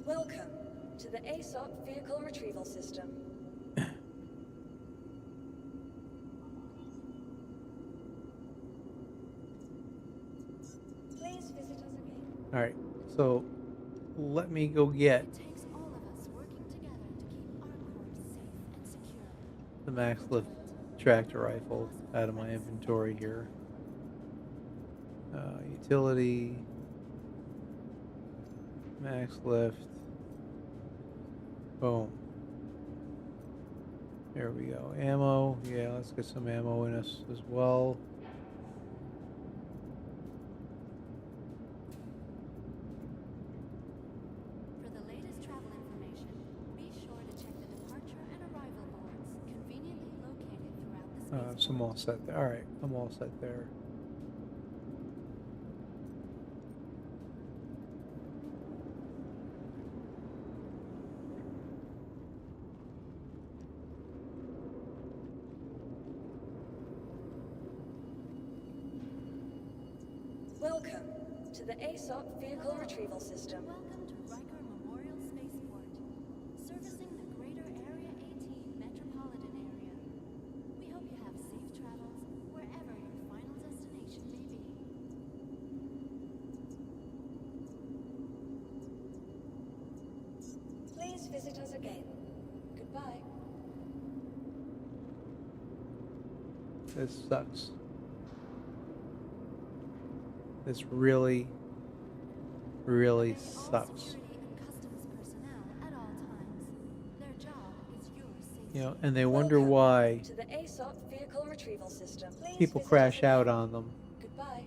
Welcome to the ASOP Vehicle Retrieval System. Please visit us again. All right, so let me go get It takes all of us working together to keep Artcorp safe and secure. the max lift tractor rifle out of my inventory here. Utility, max lift, boom. There we go. Ammo, yeah, let's get some ammo in us as well. For the latest travel information, be sure to check the departure and arrival boards conveniently located throughout the spaceport. So I'm all set there. All right, I'm all set there. Welcome to the ASOP Vehicle Retrieval System. Welcome to Riker Memorial Spaceport, servicing the greater Area 18 metropolitan area. We hope you have safe travels wherever your final destination may be. Please visit us again. Goodbye. This sucks. This really, really Obey all sucks. security and customs personnel at all times. Their job is your safety. And they wonder Welcome why to the ASOP Vehicle Retrieval System. Please people visit crash us out again. on them Goodbye.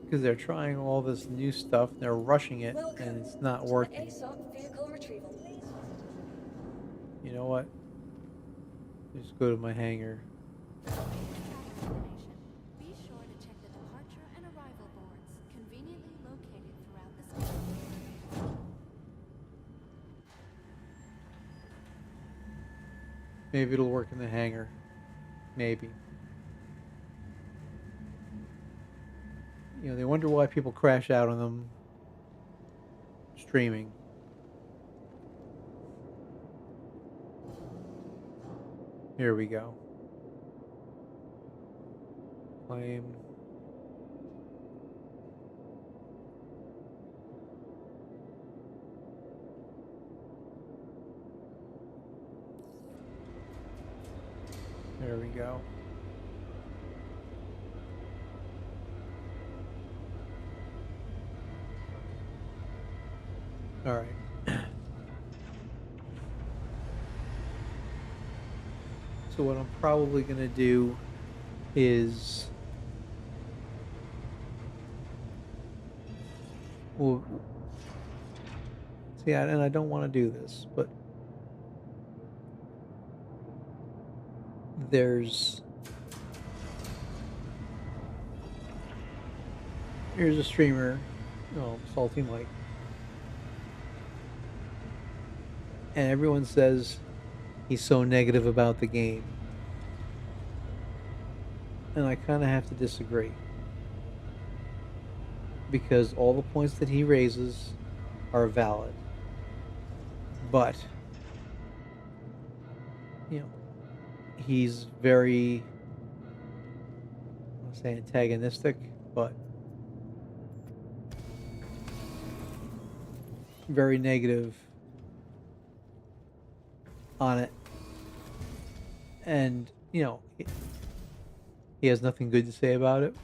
because they're trying all this new stuff. They're rushing it, Welcome and it's not to working. the ASOP Vehicle Retrieval. Please visit us. You know what? Just go to my hangar. For the latest travel information, be sure to check the departure and arrival boards conveniently located throughout the spaceport. Maybe it'll work in the hangar. Maybe. They wonder why people crash out on them streaming. Here we go. Claim. There we go. All right. So what I'm probably going to do is well, see, and I don't want to do this, but here's a streamer, Salty Mike, and everyone says he's so negative about the game, and I kind of have to disagree because all the points that he raises are valid, but he's very, I don't want to say antagonistic, but very negative on it, and he has nothing good to say about it.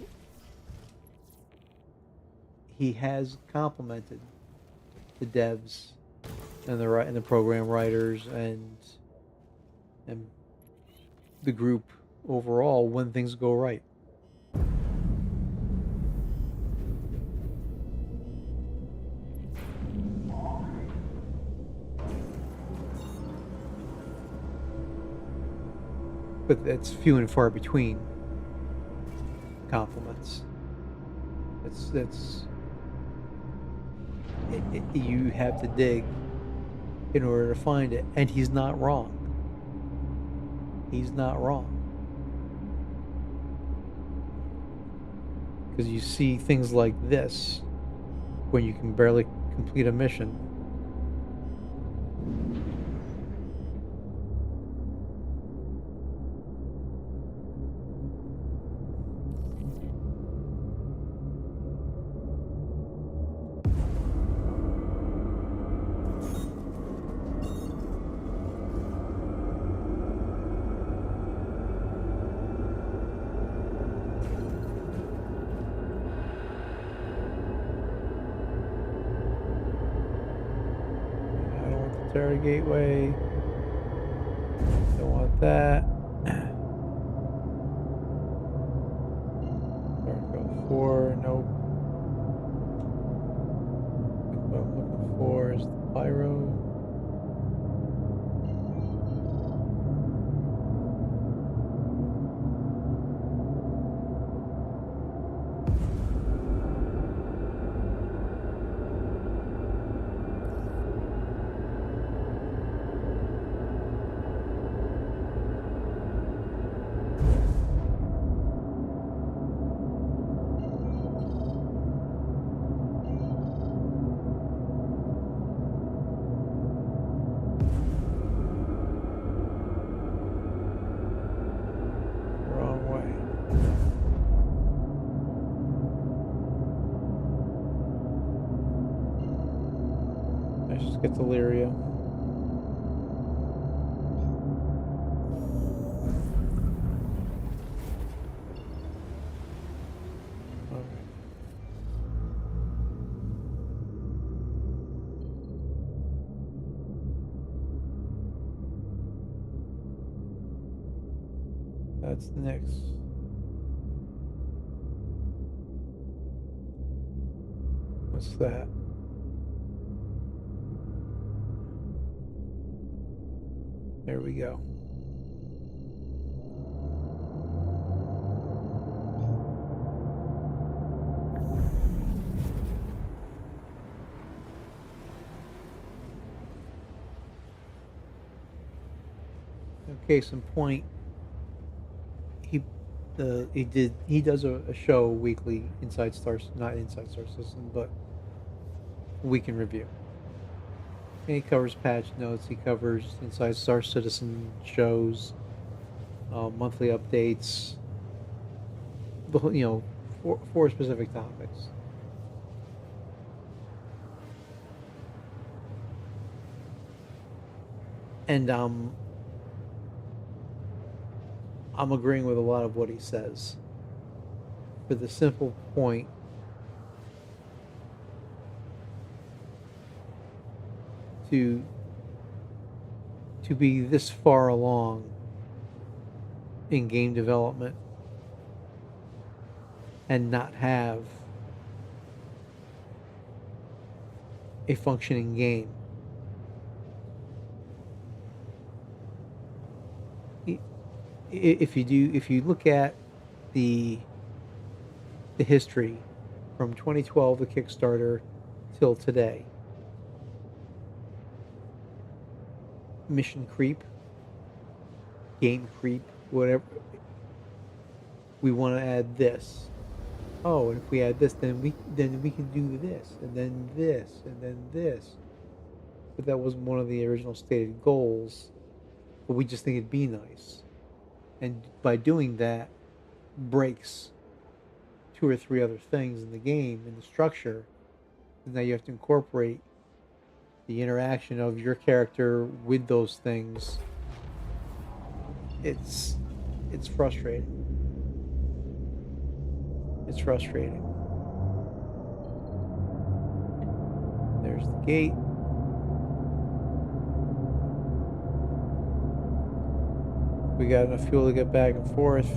He has complimented the devs and the program writers and the group overall when things go right. But that's few and far between compliments. You have to dig in order to find it, and he's not wrong. He's not wrong. Because you see things like this when you can barely complete a mission. Terra Gateway. Don't want that. Gartell 4, nope. What I'm looking for is the Pyro. Get Deliria. Okay. That's next. What's that? There we go. Case in point, he does a show weekly, not Inside Star System, but Week in Review. And he covers patch notes, he covers Inside Star Citizen shows, monthly updates, the four specific topics. And I'm agreeing with a lot of what he says, for the simple point to be this far along in game development and not have a functioning game. If you look at the history from 2012, the Kickstarter, till today, mission creep, game creep, whatever. We want to add this. Oh, and if we add this, then we can do this, and then this, and then this. But that wasn't one of the original stated goals. But we just think it'd be nice, and by doing that, breaks two or three other things in the game, in the structure. And now you have to incorporate the interaction of your character with those things. It's frustrating. It's frustrating. There's the gate. We got enough fuel to get back and forth.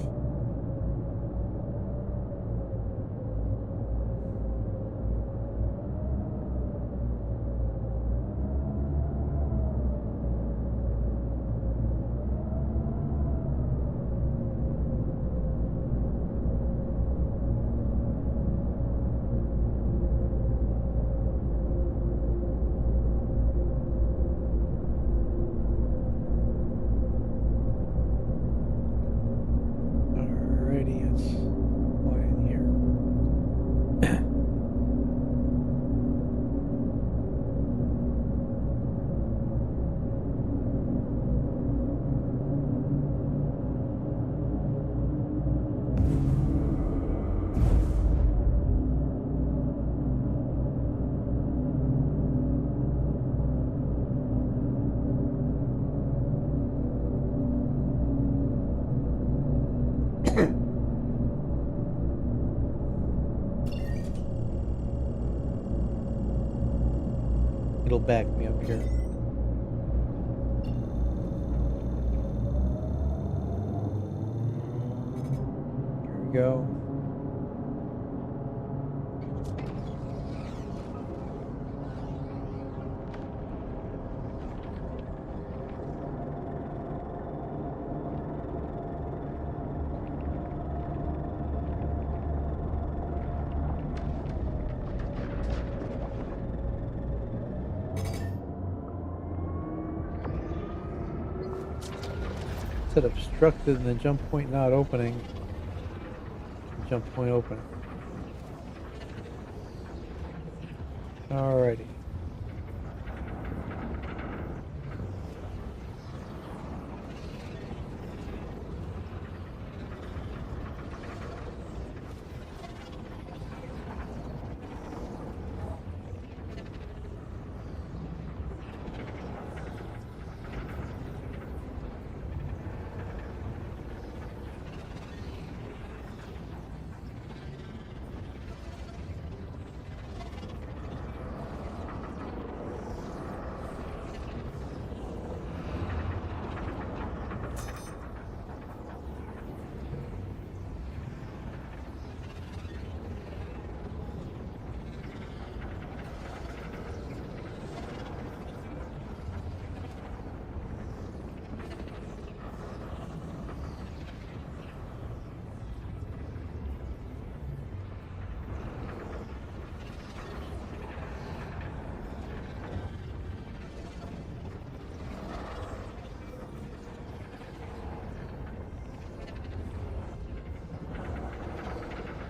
It'll back me up here. Here we go. Said obstructed and the jump point not opening. Jump point open. Alrighty.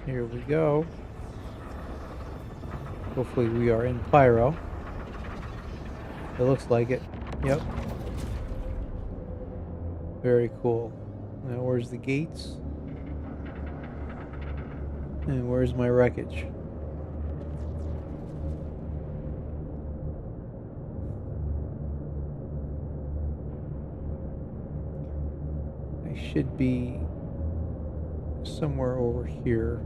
Here we go. Hopefully we are in Pyro. It looks like it. Yep. Very cool. Now, where's the gates? And where's my wreckage? I should be somewhere over here.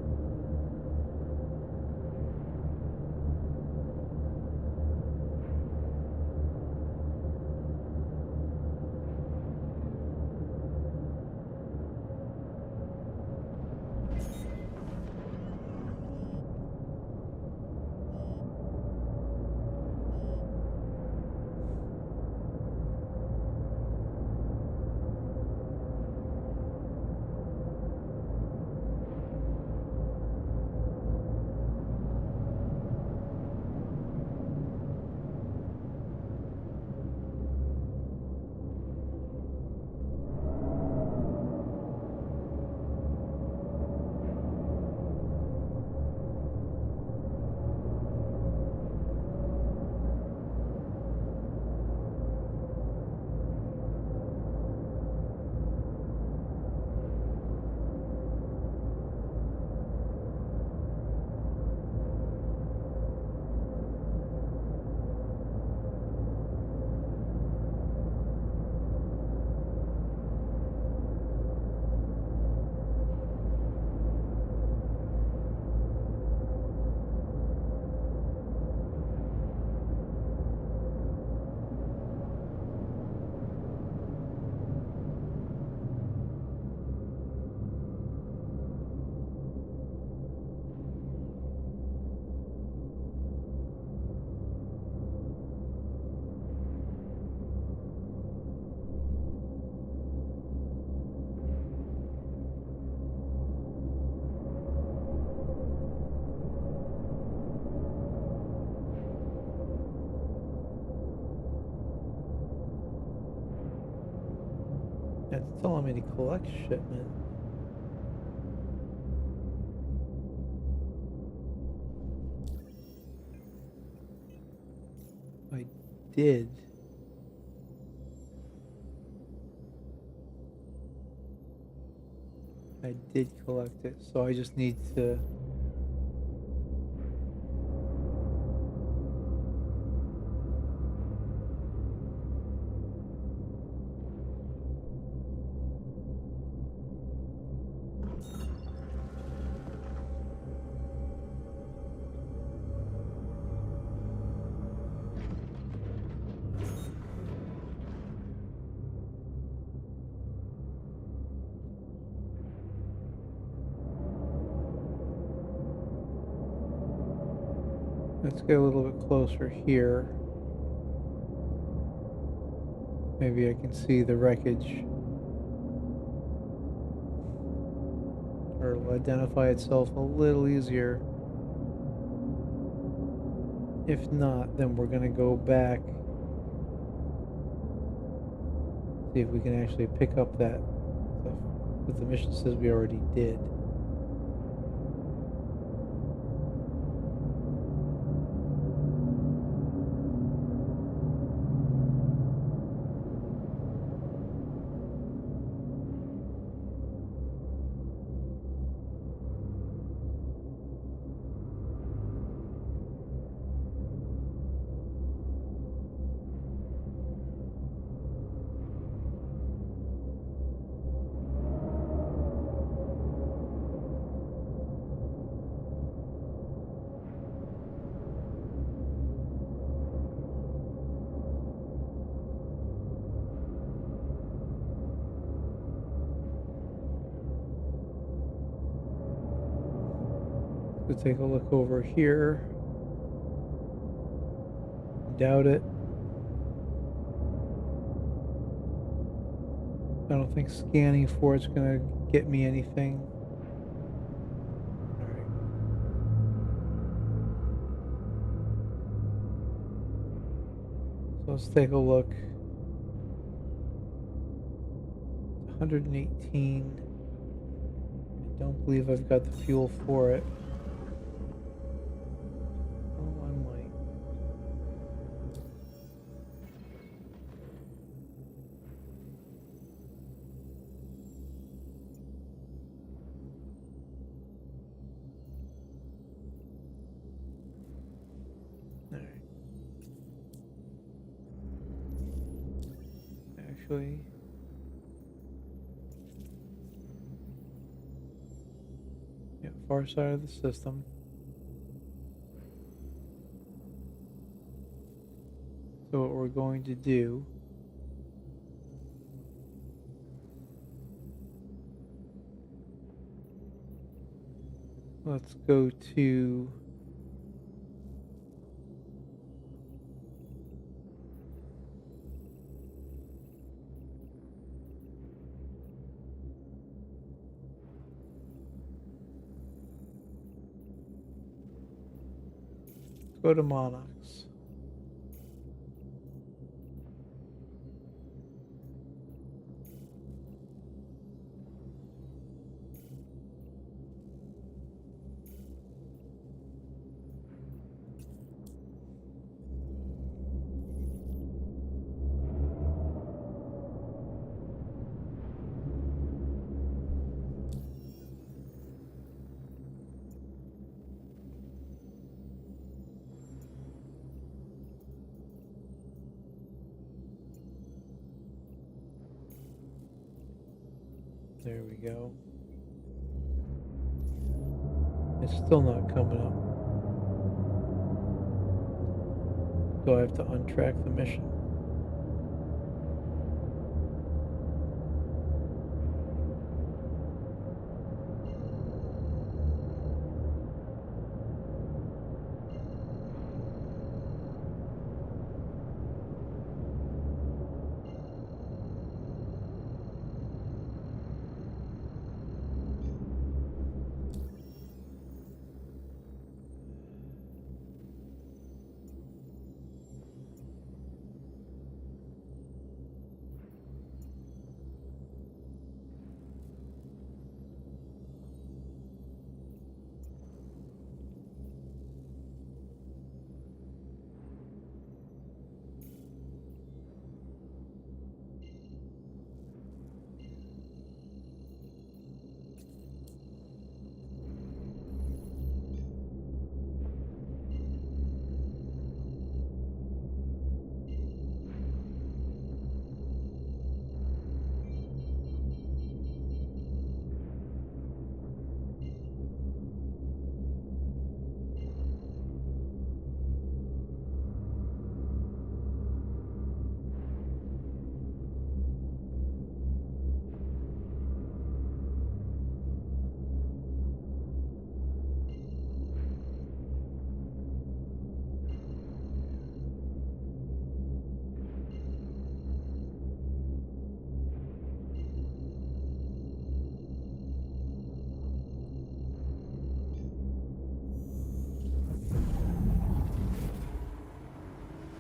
That's telling me to collect shipment. I did. I did collect it, so I just need to. Let's get a little bit closer here. Maybe I can see the wreckage. Or it'll identify itself a little easier. If not, then we're gonna go back. See if we can actually pick up that stuff. But the mission says we already did. Let's take a look over here. Doubt it. I don't think scanning for it's gonna get me anything. Alright. So let's take a look. 118. I don't believe I've got the fuel for it. Oh, I might. actually. Yeah, far side of the system. So what we're going to do, let's go to Monarchs. There we go. It's still not coming up. So I have to untrack the mission.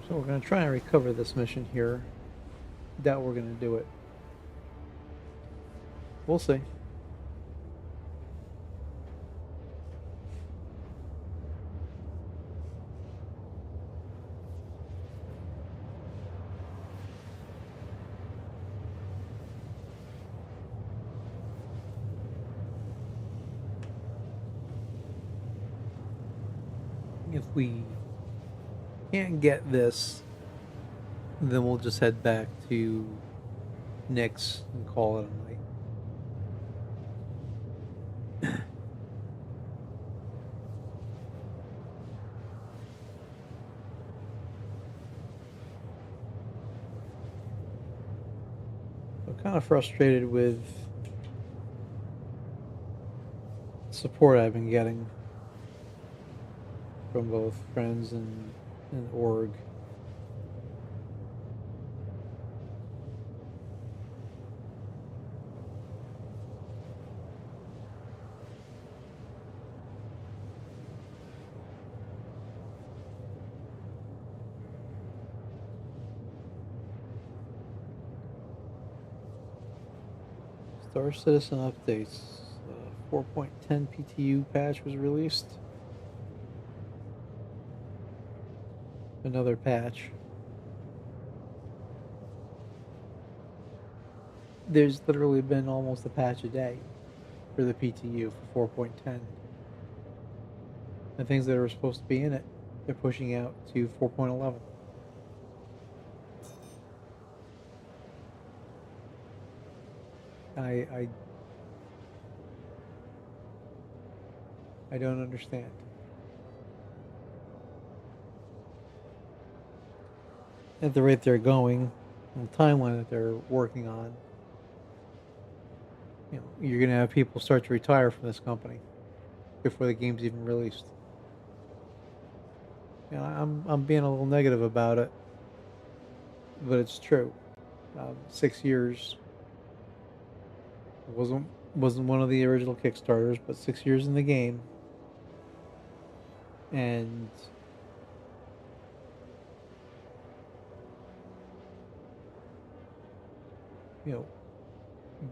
So we're going to try and recover this mission here. Doubt we're going to do it. We'll see. If we can't get this, then we'll just head back to Nick's and call it a night. I'm kind of frustrated with support I've been getting from both friends and org. Star Citizen updates. 4.10 PTU patch was released. Another patch. There's literally been almost a patch a day for the PTU for 4.10. The things that are supposed to be in it, they're pushing out to 4.11. I I don't understand. At the rate they're going, and the timeline that they're working on, you're gonna have people start to retire from this company before the game's even released. I'm being a little negative about it, but it's true. 6 years wasn't one of the original Kickstarters, but 6 years in the game, and you know,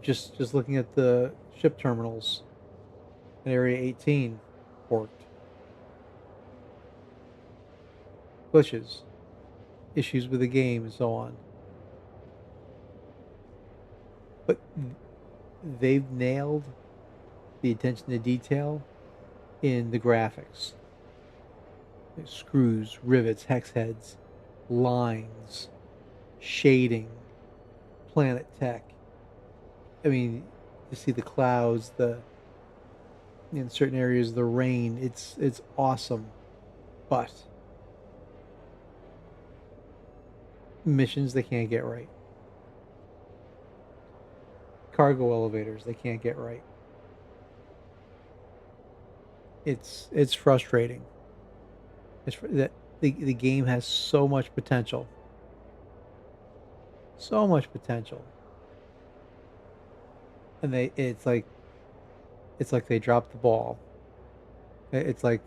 just looking at the ship terminals in Area 18 worked. Glitches, issues with the game, and so on. But they've nailed the attention to detail in the graphics. Screws, rivets, hex heads, lines, shading, planet tech. I mean, you see the clouds, the in certain areas the rain. It's awesome, but missions they can't get right. Cargo elevators they can't get right. It's frustrating. That the game has so much potential, so much potential, and it's like they dropped the ball. It's like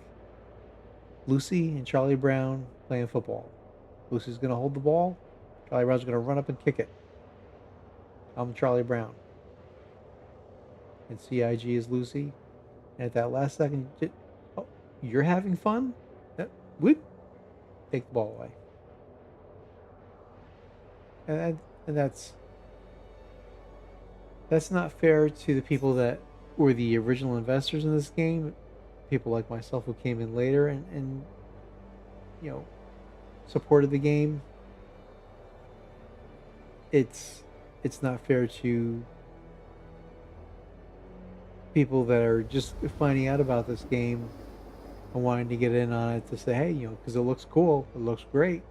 Lucy and Charlie Brown playing football. Lucy's gonna hold the ball. Charlie Brown's gonna run up and kick it. I'm Charlie Brown, and CIG is Lucy. And at that last second, oh, you're having fun. Whoop, take the ball away. And that's not fair to the people that were the original investors in this game. People like myself who came in later and you know supported the game. It's not fair to people that are just finding out about this game and wanting to get in on it to say, hey, because it looks cool, it looks great,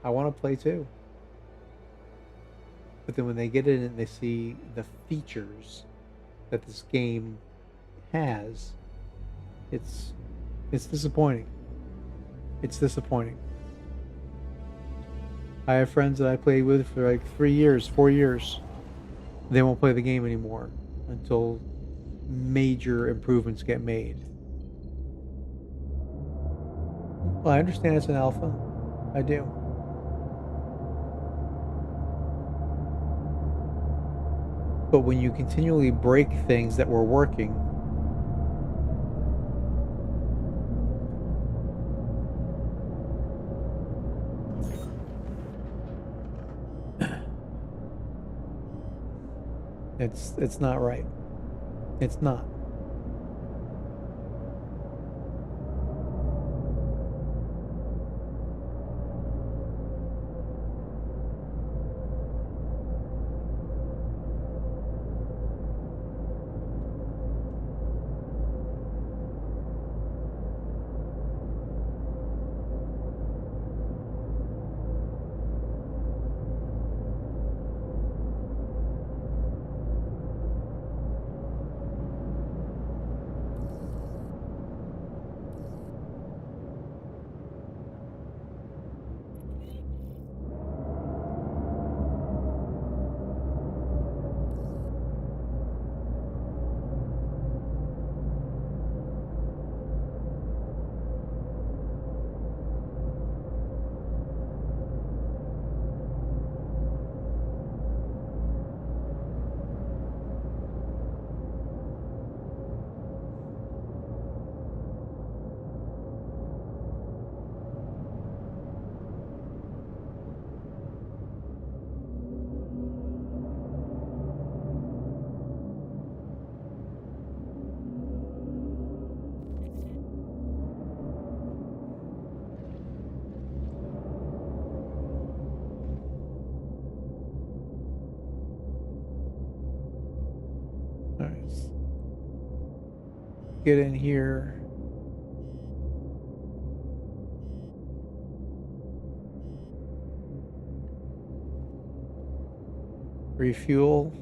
I want to play too. But then when they get in and they see the features that this game has, it's disappointing. It's disappointing. I have friends that I played with for like 3 years, 4 years. They won't play the game anymore until major improvements get made. Well, I understand it's an alpha. I do. But when you continually break things that were working, it's not right. It's not. All right, let's get in here. Refuel.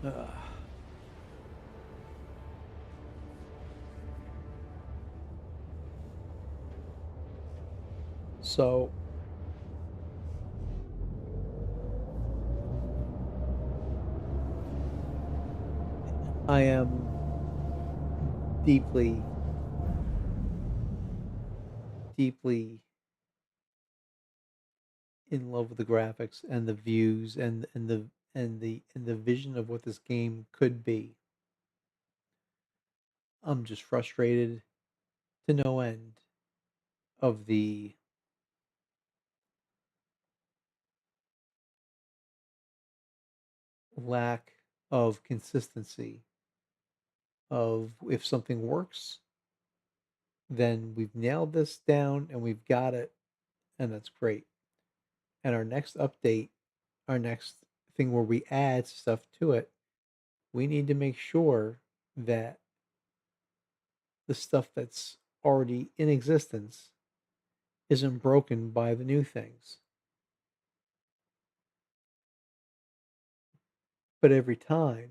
Uh, so I am deeply, deeply in love with the graphics and the views and the vision of what this game could be. I'm just frustrated to no end of the lack of consistency of if something works, then we've nailed this down and we've got it, and that's great. And our next update, our next thing where we add stuff to it, we need to make sure that the stuff that's already in existence isn't broken by the new things. But every time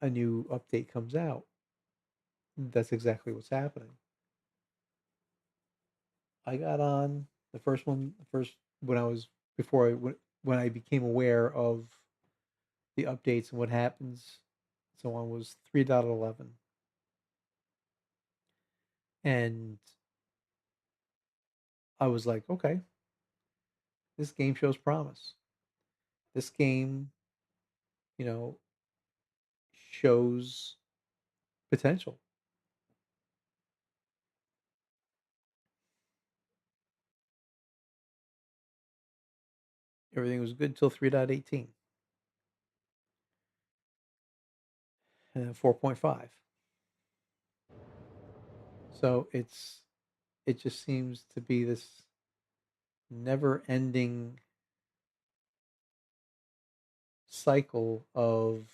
a new update comes out, that's exactly what's happening. I got on the first one, the first when I was before when I became aware of the updates and what happens. So on was 3.11, and I was like, okay, this game shows promise. This game, you know, shows potential. Everything was good till 3.18 and then 4.5. So it just seems to be this never ending cycle of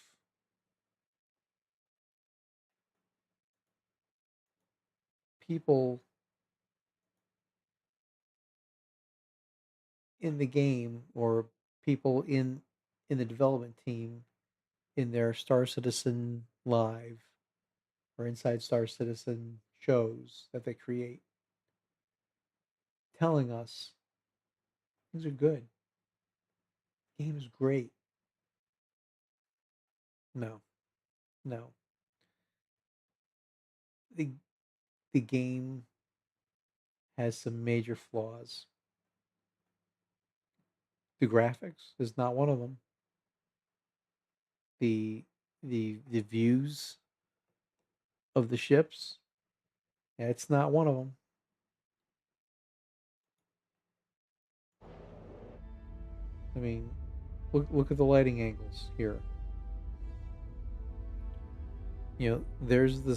people in the game or people in the development team in their Star Citizen Live or Inside Star Citizen shows that they create telling us things are good. Game is great. No, no. the the game has some major flaws. The graphics is not one of them. The the views of the ships, it's not one of them. I mean, look at the lighting angles here. There's the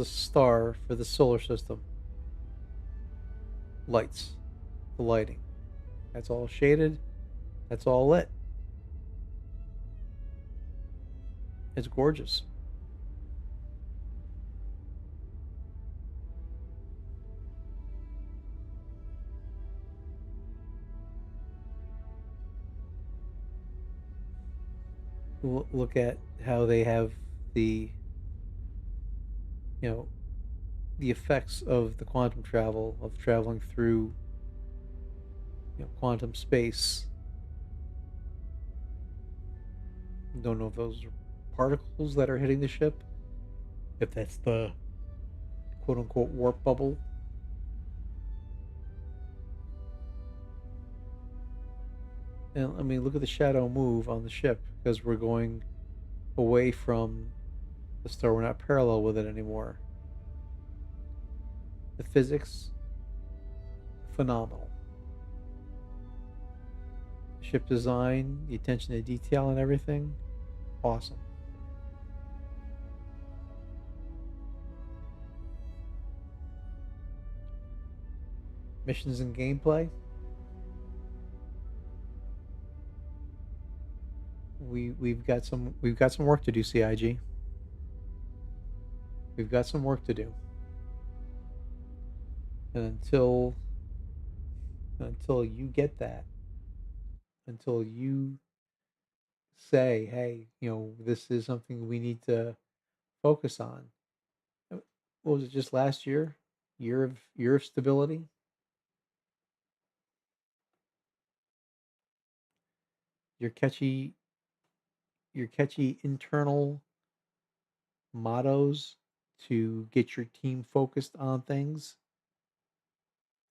star for the solar system. Lights, the lighting. That's all shaded. That's all lit. It's gorgeous. Look at how they have the you know the effects of the quantum travel of traveling through quantum space. Don't know if those are particles that are hitting the ship, if that's the quote unquote warp bubble. And I mean, look at the shadow move on the ship because we're going away from the star. We're not parallel with it anymore. The physics, phenomenal. Ship design, the attention to detail and everything, awesome. Missions and gameplay. We've got some work to do, CIG. We've got some work to do. And until you get that, until you say, hey, this is something we need to focus on. What was it, just last year? Year of stability? Your catchy your catchy internal mottos to get your team focused on things,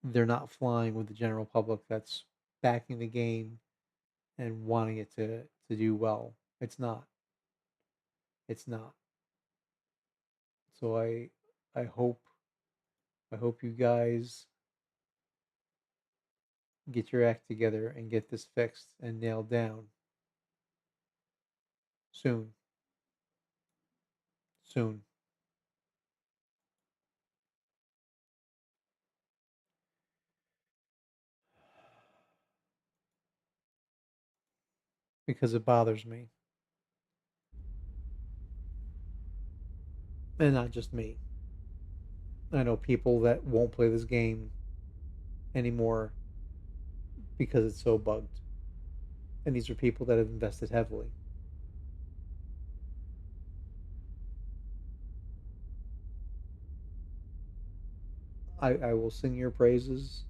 they're not flying with the general public that's backing the game and wanting it to do well. It's not. It's not. So I hope you guys get your act together and get this fixed and nailed down soon. Soon. Because it bothers me. And not just me. I know people that won't play this game anymore because it's so bugged. And these are people that have invested heavily. I will sing your praises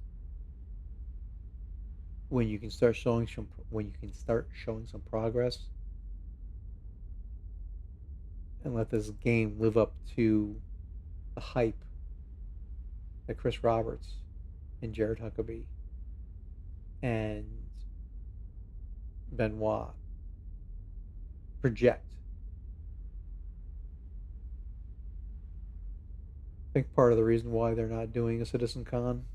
when you can start showing some progress and let this game live up to the hype that Chris Roberts and Jared Huckabee and Benoit project. I think part of the reason why they're not doing a Citizen Con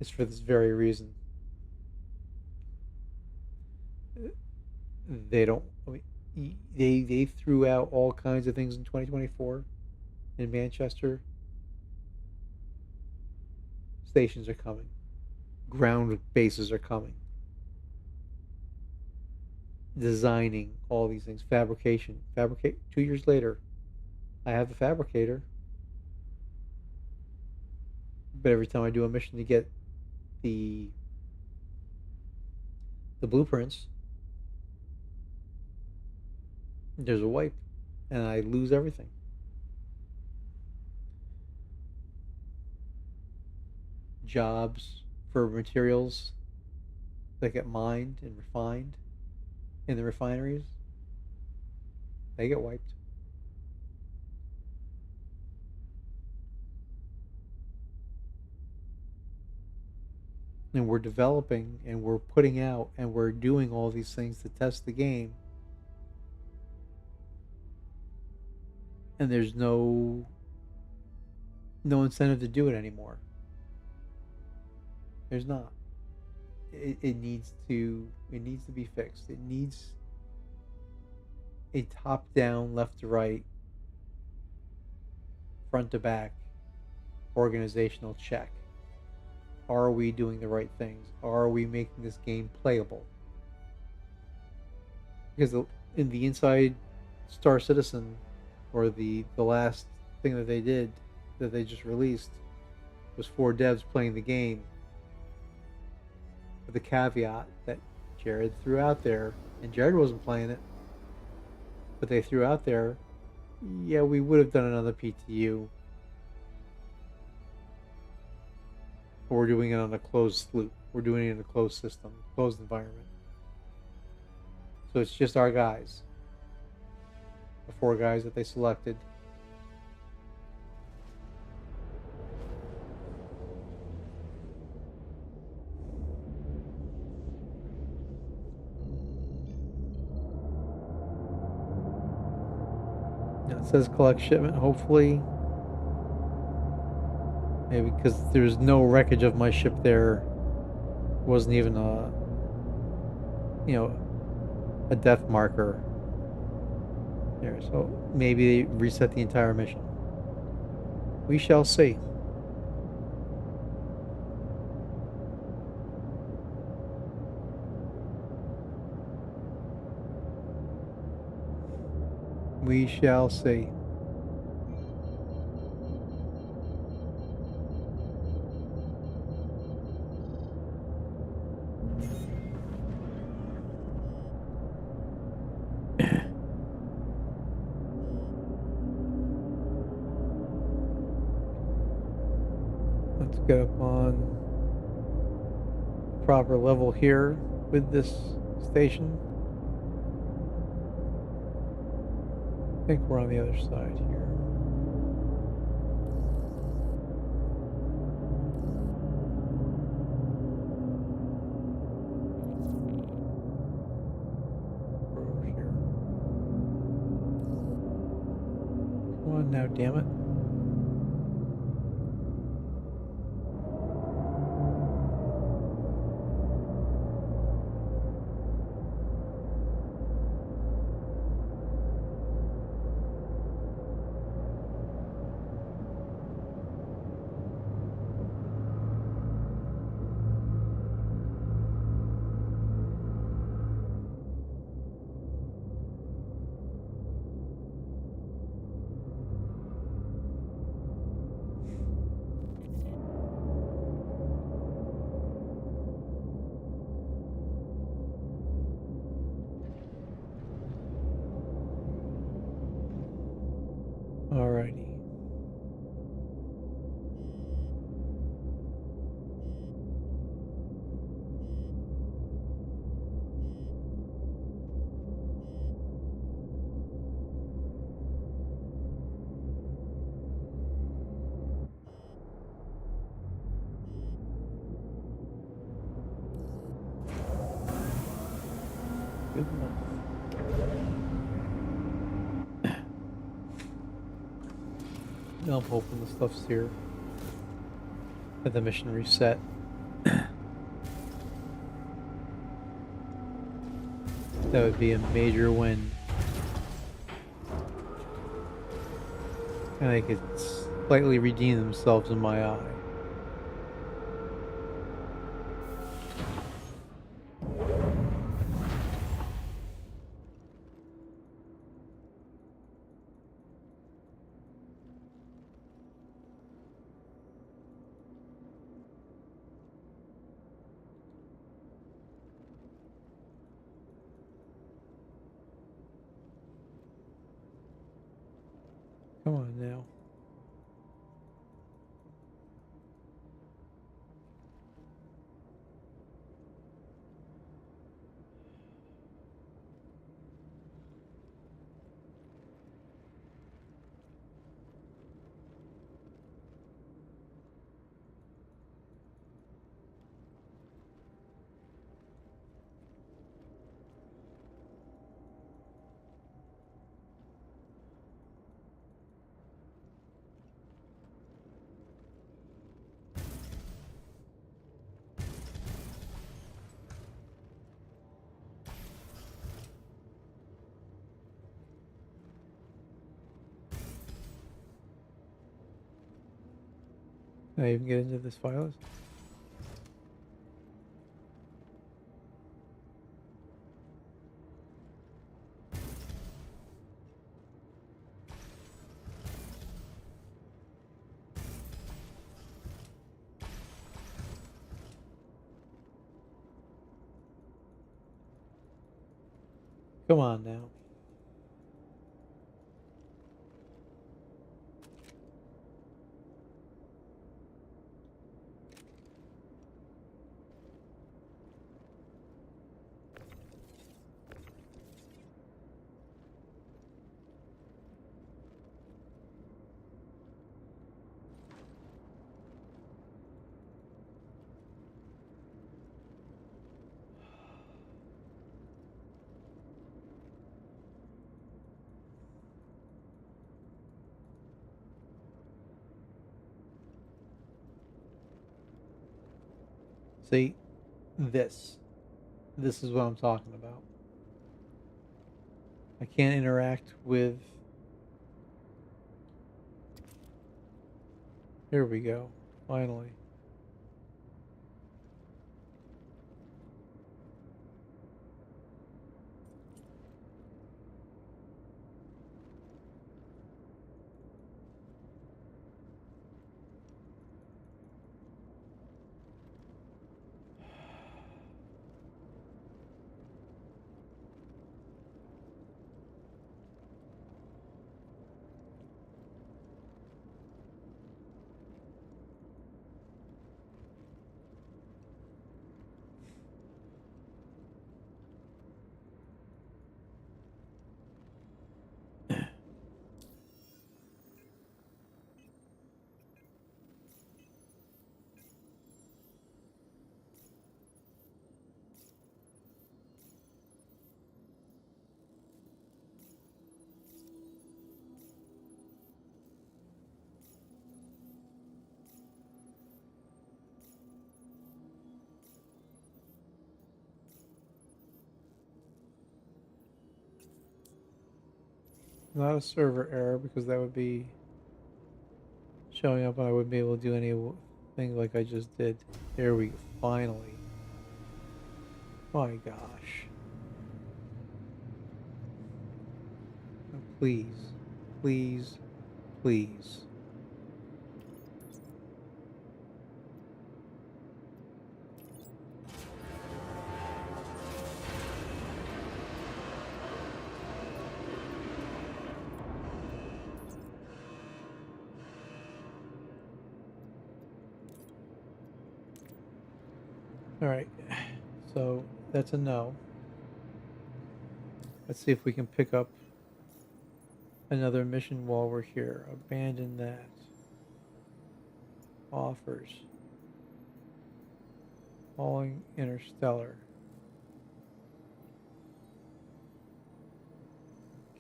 is for this very reason. They don't. I mean, they threw out all kinds of things in 2024 in Manchester. Stations are coming. Ground bases are coming. Designing all these things. Fabrication. Fabricate. 2 years later, I have a fabricator. But every time I do a mission to get the the blueprints, there's a wipe, and I lose everything. Jobs for materials that get mined and refined in the refineries, they get wiped. and we're developing and we're putting out and we're doing all these things to test the game, and there's no incentive to do it anymore. There's not. It needs to be fixed. It needs a top down, left to right, front to back organizational check. Are we doing the right things? Are we making this game playable? Because in the Inside Star Citizen, or the last thing that they did, that they just released, was 4 devs playing the game, with the caveat that Jared threw out there, and Jared wasn't playing it, but they threw out there, yeah, we would have done another PTU, but we're doing it on a closed loop. We're doing it in a closed system, closed environment. So it's just our guys, the 4 guys that they selected. Now it says collect shipment, hopefully. Maybe because there's no wreckage of my ship there. It wasn't even a death marker there. So maybe they reset the entire mission. We shall see. We shall see. Let's get up on proper level here with this station. I think we're on the other side here. We're over here. Come on now, damn it. Alrighty. Good enough. Now I'm hoping the stuff's here. Had the mission reset. That would be a major win. And they could slightly redeem themselves in my eye. Come on now. Can I even get into this file? Come on now. See, this. This is what I'm talking about. I can't interact with. Here we go. Finally. Not a server error because that would be showing up and I wouldn't be able to do anything like I just did. There we go. Finally. My gosh. Oh, please. Please. Please. Alright. So that's a no. Let's see if we can pick up another mission while we're here. Abandon that. Offers. Falling Interstellar.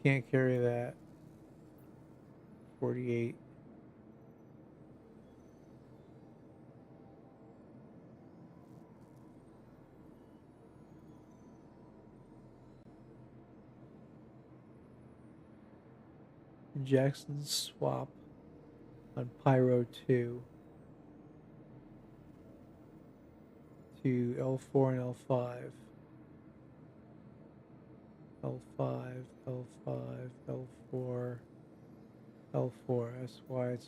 Can't carry that. 48. Jackson swap on Pyro 2 to L4 and L5. L5, L5, L4, L4. That's why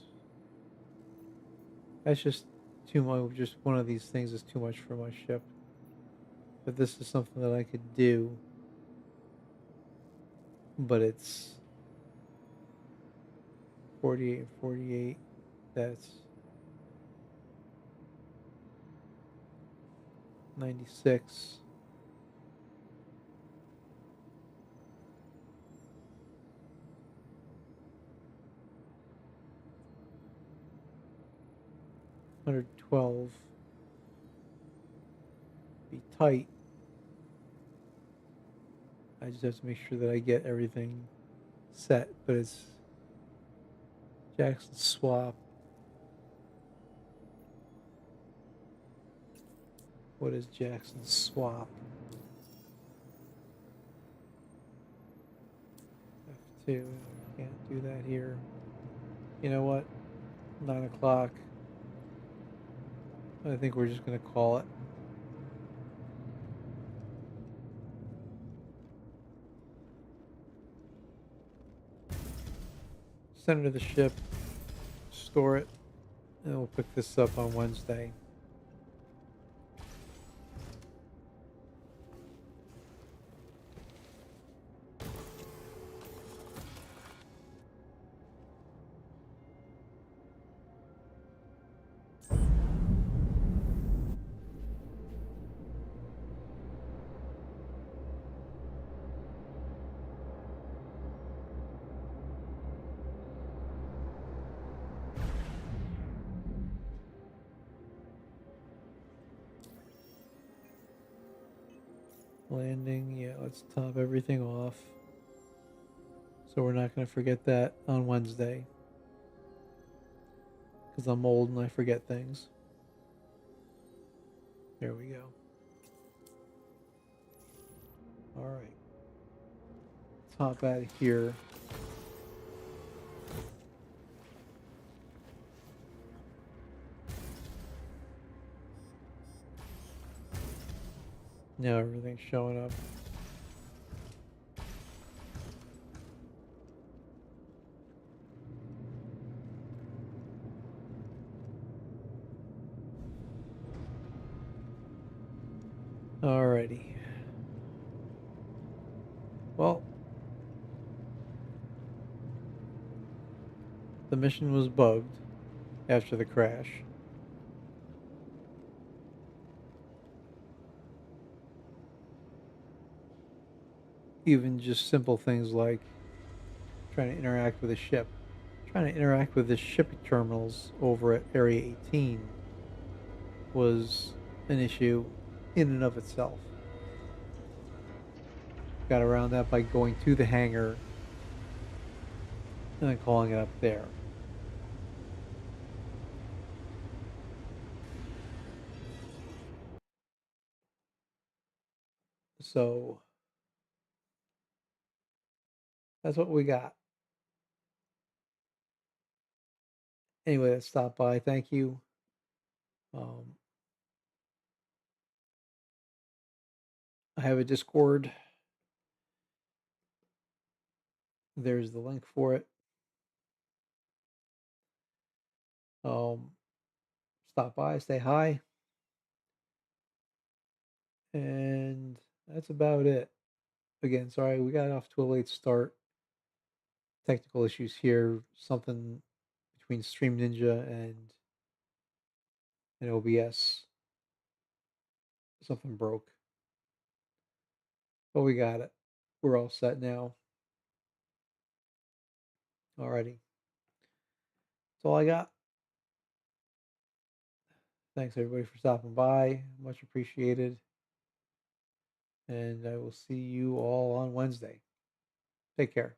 that's just too much. Just one of these things is too much for my ship. But this is something that I could do. But it's 48 and 48. That's 96. $112. Be tight. I just have to make sure that I get everything set, but it's Jackson swap. What is Jackson swap? F2. Can't do that here. You know what? 9 o'clock. I think we're just gonna call it. Center the ship, store it, and we'll pick this up on Wednesday. Landing, yeah, let's top everything off. So we're not going to forget that on Wednesday. Because I'm old and I forget things. There we go. Alright. Top out of here. Now everything's showing up. Alrighty. Well, the mission was bugged after the crash. Even just simple things like trying to interact with a ship. Trying to interact with the shipping terminals over at Area 18 was an issue in and of itself. Got around that by going to the hangar and then calling it up there. So that's what we got. Anyway, let's stop by. Thank you. Um, I have a Discord. There's the link for it. Um, Stop by, say hi, and that's about it. Again, sorry we got off to a late start. Technical issues here. Something between Stream Ninja and OBS. Something broke, but we got it. We're all set now. Alrighty, that's all I got. Thanks everybody for stopping by. Much appreciated. And I will see you all on Wednesday. Take care.